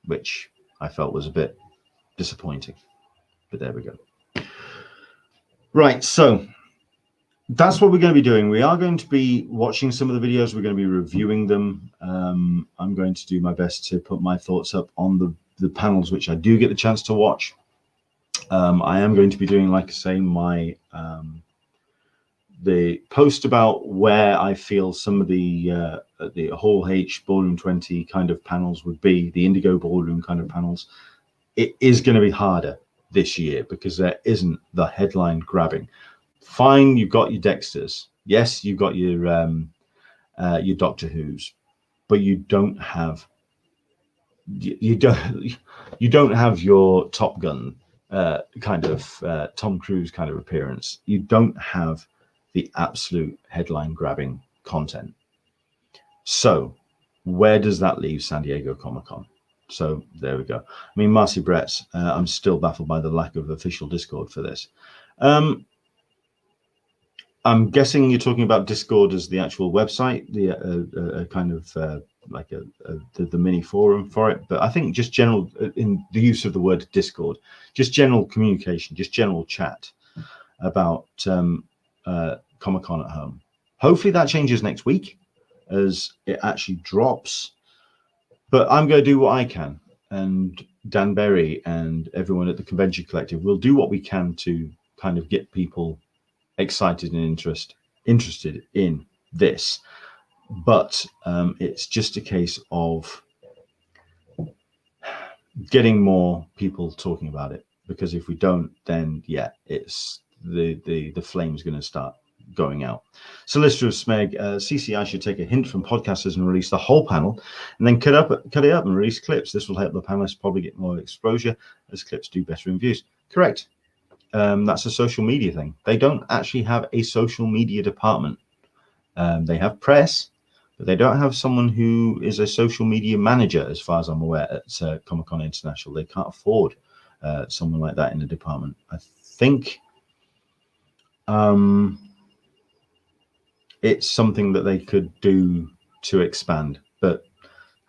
which I felt was a bit disappointing, but there we go. Right, so that's what we're going to be doing. We are going to be watching some of the videos. We're going to be reviewing them. I'm going to do my best to put my thoughts up on the panels which I do get the chance to watch. I am going to be doing, like I say, my the post about where I feel some of the Hall H Ballroom 20 kind of panels would be, the Indigo Ballroom kind of panels. It is going to be harder this year because there isn't the headline grabbing. Fine, you've got your Dexters. Yes, you've got your Doctor Who's, but you don't have you don't have your Top Gun kind of Tom Cruise kind of appearance. You don't have the absolute headline grabbing content. So where does that leave San Diego Comic-Con? So there we go. I mean, Marcy Brett, I'm still baffled by the lack of official Discord for this. I'm guessing you're talking about Discord as the actual website, the kind of like the mini forum for it. But I think just general in the use of the word Discord, just general communication, just general chat about Comic-Con at home. Hopefully that changes next week as it actually drops. But I'm going to do what I can, and Dan Berry and everyone at the Convention Collective will do what we can to kind of get people excited and interested in this. But it's just a case of getting more people talking about it, because if we don't, then yeah, it's the flame's going to start going out. Solicitor of Smeg, CCI should take a hint from podcasters and release the whole panel and then cut it up and release clips. This will help the panelists probably get more exposure as clips do better in views. Correct. That's a social media thing. They don't actually have a social media department. They have press, but they don't have someone who is a social media manager, as far as I'm aware, at Comic-Con International. They can't afford someone like that in the department. I think it's something that they could do to expand, but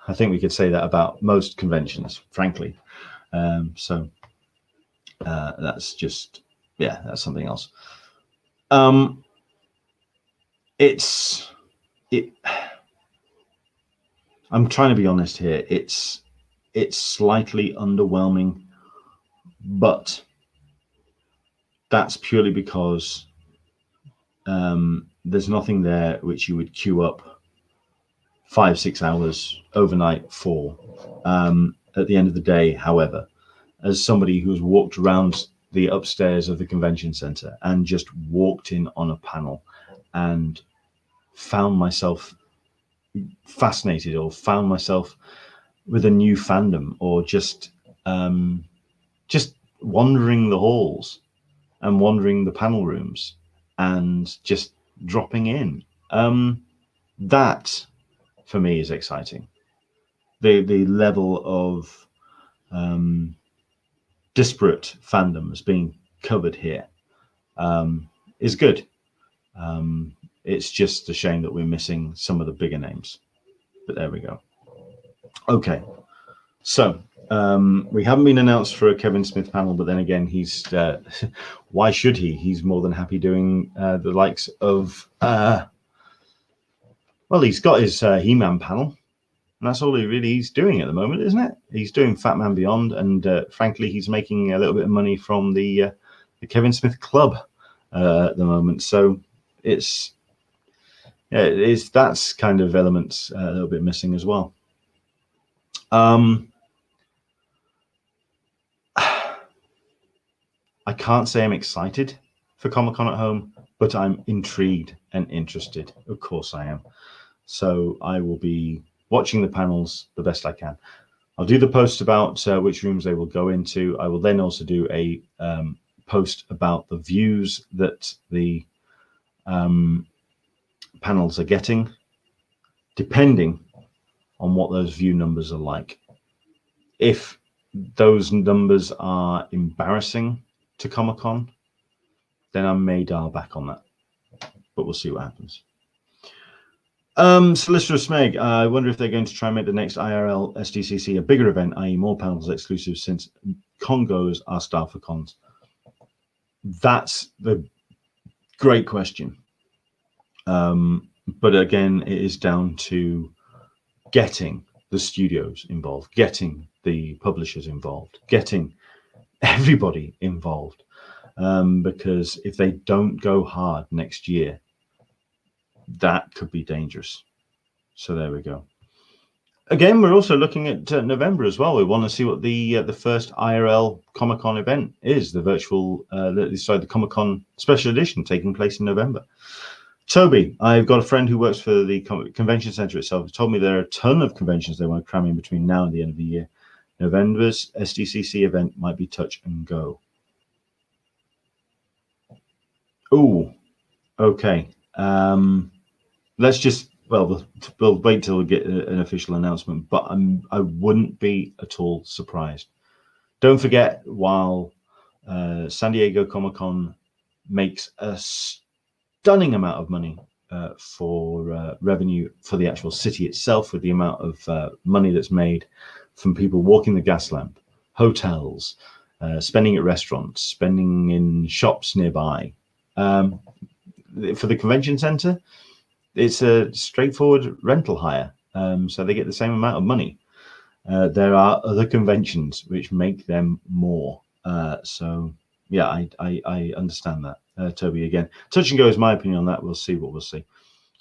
I think we could say that about most conventions, frankly. So that's just, yeah, that's something else. I'm trying to be honest here. It's slightly underwhelming, but that's purely because there's nothing there which you would queue up 5-6 hours overnight for. At the end of the day, however, as somebody who's walked around the upstairs of the convention center and just walked in on a panel and found myself fascinated, or found myself with a new fandom, or just wandering the halls and wandering the panel rooms and just dropping in, that for me is exciting. The level of disparate fandoms being covered here is good. It's just a shame that we're missing some of the bigger names. But there we go. Okay, so we haven't been announced for a Kevin Smith panel, but then again, he's why should he? He's more than happy doing the likes of well, he's got his He-Man panel. And that's all he's doing at the moment, isn't it? He's doing Fat Man Beyond, and frankly, he's making a little bit of money from the Kevin Smith Club at the moment. So it's that's kind of elements a little bit missing as well. I can't say I'm excited for Comic-Con at home, but I'm intrigued and interested. Of course I am. So I will be watching the panels the best I can. I'll do the post about which rooms they will go into. I will then also do a post about the views that the panels are getting, depending on what those view numbers are like. If those numbers are embarrassing to Comic-Con, then I may dial back on that, but we'll see what happens. Solicitor Smeg, I wonder if they're going to try and make the next IRL SDCC a bigger event, i.e. more panels exclusive, since Congos are style for cons. That's the great question. But again, it is down to getting the studios involved, getting the publishers involved, getting everybody involved. Because if they don't go hard next year, that could be dangerous. So there we go. Again, we're also looking at November as well. We want to see what the first IRL Comic-Con event is, the virtual, the Comic-Con special edition taking place in November. Toby, I've got a friend who works for the convention center itself. He told me there are a ton of conventions they want to cram in between now and the end of the year. November's SDCC event might be touch and go. Oh, okay. Let's just, well, we'll wait till we get an official announcement, but I wouldn't be at all surprised. Don't forget, while San Diego Comic-Con makes a stunning amount of money for revenue for the actual city itself, with the amount of money that's made from people walking the gas lamp, hotels, spending at restaurants, spending in shops nearby. For the convention center, it's a straightforward rental hire, so they get the same amount of money. There are other conventions which make them more. So yeah, I understand that. Toby, again, touch and go is my opinion on that. We'll see what we'll see.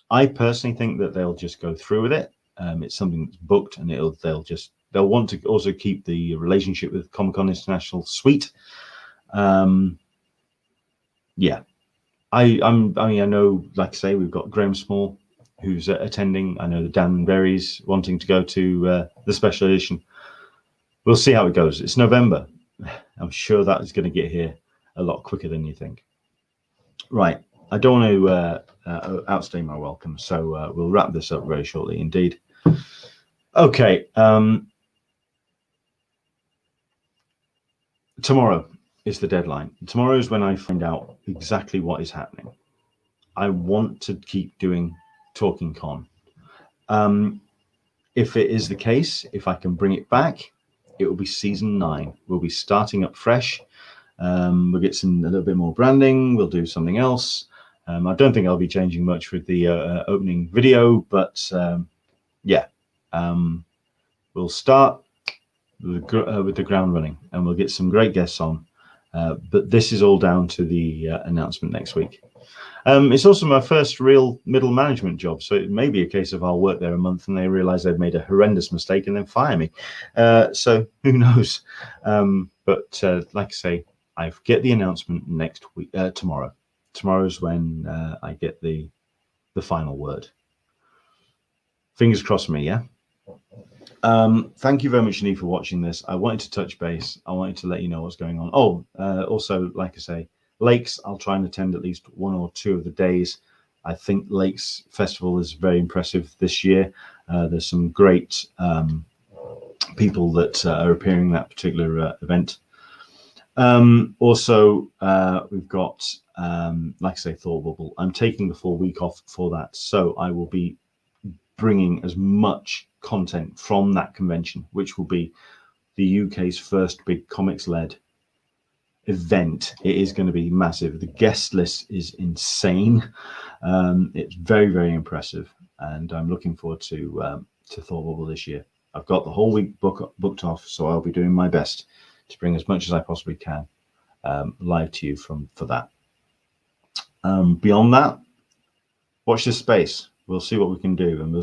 I personally think that they'll just go through with it. It's something that's booked, and they'll want to also keep the relationship with Comic-Con International sweet. Yeah. I know, like I say, we've got Graham Small who's attending. I know Dan Berry's wanting to go to the special edition. We'll see how it goes. It's November. I'm sure that is going to get here a lot quicker than you think. Right. I don't want to outstay my welcome, so we'll wrap this up very shortly indeed. Okay. Tomorrow is the deadline. Tomorrow is when I find out exactly what is happening. I want to keep doing Talking Con. If it is the case, if I can bring it back, it will be season 9. We'll be starting up fresh. We'll get a little bit more branding. We'll do something else. I don't think I'll be changing much with the opening video, but yeah, we'll start with the ground running, and we'll get some great guests on. But this is all down to the announcement next week. It's also my first real middle management job, so it may be a case of I'll work there a month and they realize they've made a horrendous mistake and then fire me. So who knows? But like I say, I get the announcement next week, tomorrow. Tomorrow's when I get the final word. Fingers crossed for me, yeah? Thank you very much, Janine, for watching this. I wanted to touch base. I wanted to let you know what's going on. Oh, also, like I say, Lakes, I'll try and attend at least 1 or 2 of the days. I think Lakes Festival is very impressive this year. There's some great people that are appearing in that particular event. Also, we've got, like I say, Thought Bubble. I'm taking the full week off for that, so I will be bringing as much content from that convention, which will be the UK's first big comics-led event. It is going to be massive. The guest list is insane. It's very, very impressive, and I'm looking forward to Thought Bubble this year. I've got the whole week booked off, so I'll be doing my best to bring as much as I possibly can live to you for that. Beyond that, watch this space. We'll see what we can do, and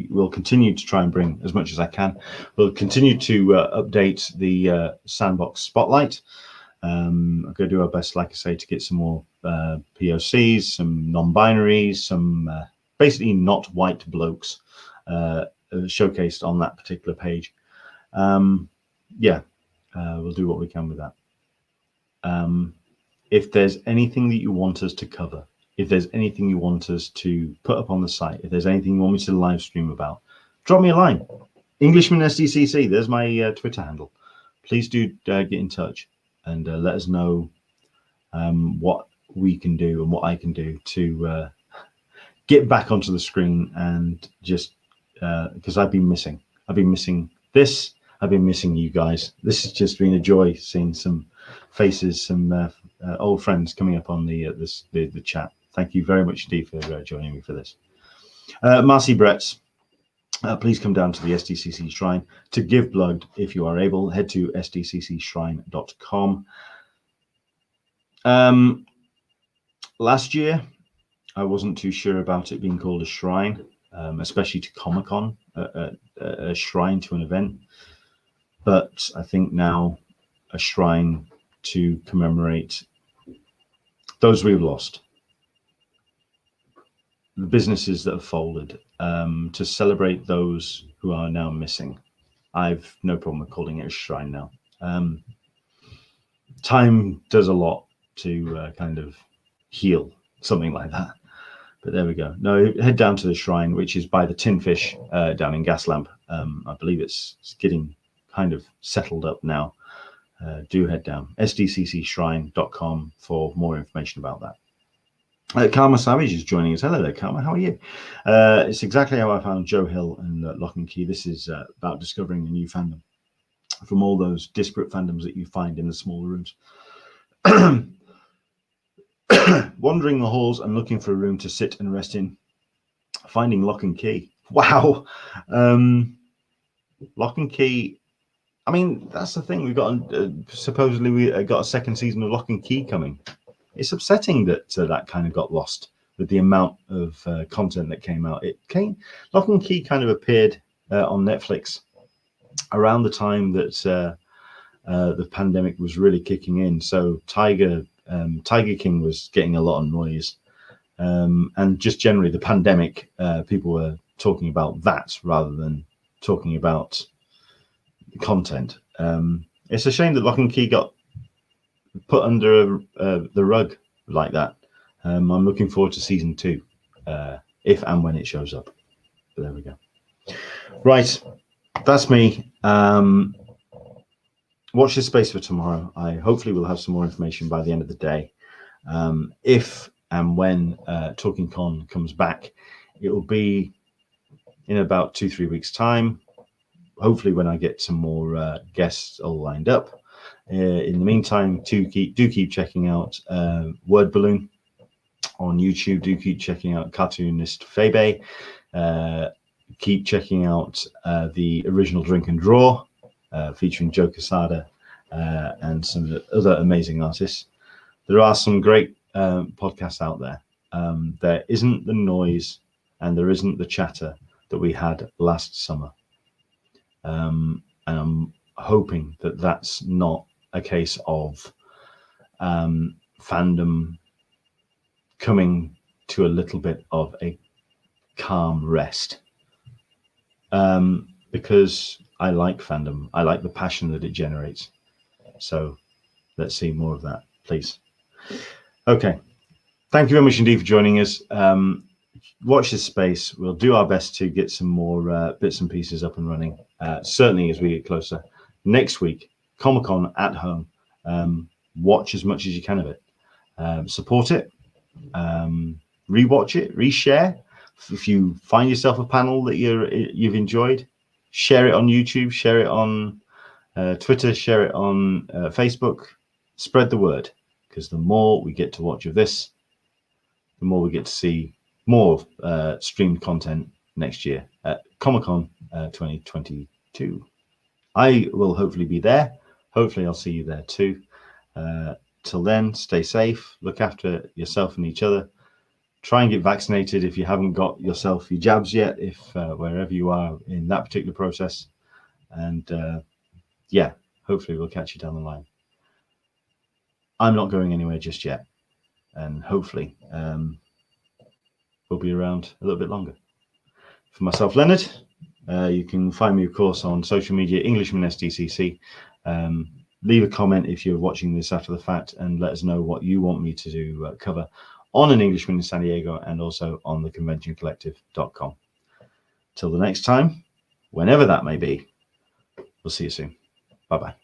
we'll continue to try and bring as much as I can. We'll continue to update the Sandbox Spotlight. I'm going to do our best, like I say, to get some more POCs, some non-binaries, some basically not white blokes showcased on that particular page. Yeah, we'll do what we can with that. If there's anything that you want us to cover, if there's anything you want us to put up on the site, if there's anything you want me to live stream about, drop me a line. Englishman SDCC, there's my Twitter handle. Please do get in touch and let us know what we can do and what I can do to get back onto the screen, and just because I've been missing this. I've been missing you guys. This has just been a joy seeing some faces, some old friends coming up on the chat. Thank you very much indeed for joining me for this. Marcy Bretts, please come down to the SDCC Shrine to give blood if you are able. Head to sdccshrine.com. Last year, I wasn't too sure about it being called a shrine, especially to Comic-Con, a shrine to an event. But I think now a shrine to commemorate those we've lost, the businesses that have folded, to celebrate those who are now missing. I've no problem with calling it a shrine now. Time does a lot to kind of heal something like that. But there we go. No, head down to the shrine, which is by the Tin Fish down in Gaslamp. I believe it's getting kind of settled up now. Do head down sdccshrine.com for more information about that. Karma Savage is joining us. Hello there, Karma. How are you? It's exactly how I found Joe Hill and Lock and Key. This is about discovering a new fandom from all those disparate fandoms that you find in the smaller rooms. Wandering the halls and looking for a room to sit and rest in. Finding Lock and Key. Wow. Lock and Key. I mean, that's the thing. We've got supposedly we got a second season of Lock and Key coming. It's upsetting that that kind of got lost with the amount of content that came out. Lock and Key kind of appeared on Netflix around the time that the pandemic was really kicking in. So Tiger King was getting a lot of noise, and just generally the pandemic, people were talking about that rather than talking about content. It's a shame that Lock and Key got put under the rug like that. I'm looking forward to season 2, if and when it shows up. But there we go. Right, that's me. Watch this space for tomorrow. I hopefully will have some more information by the end of the day. If and when Talking Con comes back, it will be in about 2-3 weeks' time. Hopefully, when I get some more guests all lined up. In the meantime, do keep checking out Word Balloon on YouTube. Do keep checking out Cartoonist Febe. Keep checking out the original Drink and Draw, featuring Joe Quesada and some other amazing artists. There are some great podcasts out there. There isn't the noise and there isn't the chatter that we had last summer. And I'm hoping that that's not a case of fandom coming to a little bit of a calm rest. Because I like fandom. I like the passion that it generates. So let's see more of that, please. Okay. Thank you very much indeed for joining us. Watch this space. We'll do our best to get some more bits and pieces up and running, certainly as we get closer. Next week, Comic-Con at home. watch as much as you can of it. Support it, rewatch it, reshare. If you find yourself a panel that you've enjoyed, share it on YouTube, share it on Twitter, share it on Facebook. Spread the word, because the more we get to watch of this, the more we get to see more streamed content next year at Comic-Con 2022. I will hopefully be there. Hopefully I'll see you there too. Till then, stay safe, look after yourself and each other. Try and get vaccinated if you haven't got yourself your jabs yet, if wherever you are in that particular process. And yeah, hopefully we'll catch you down the line. I'm not going anywhere just yet, and hopefully we'll be around a little bit longer. For myself, Leonard, you can find me, of course, on social media, Englishman SDCC. Leave a comment if you're watching this after the fact, and let us know what you want me to do cover on An Englishman in San Diego, and also on theconventioncollective.com. Till the next time, whenever that may be, we'll see you soon. Bye-bye.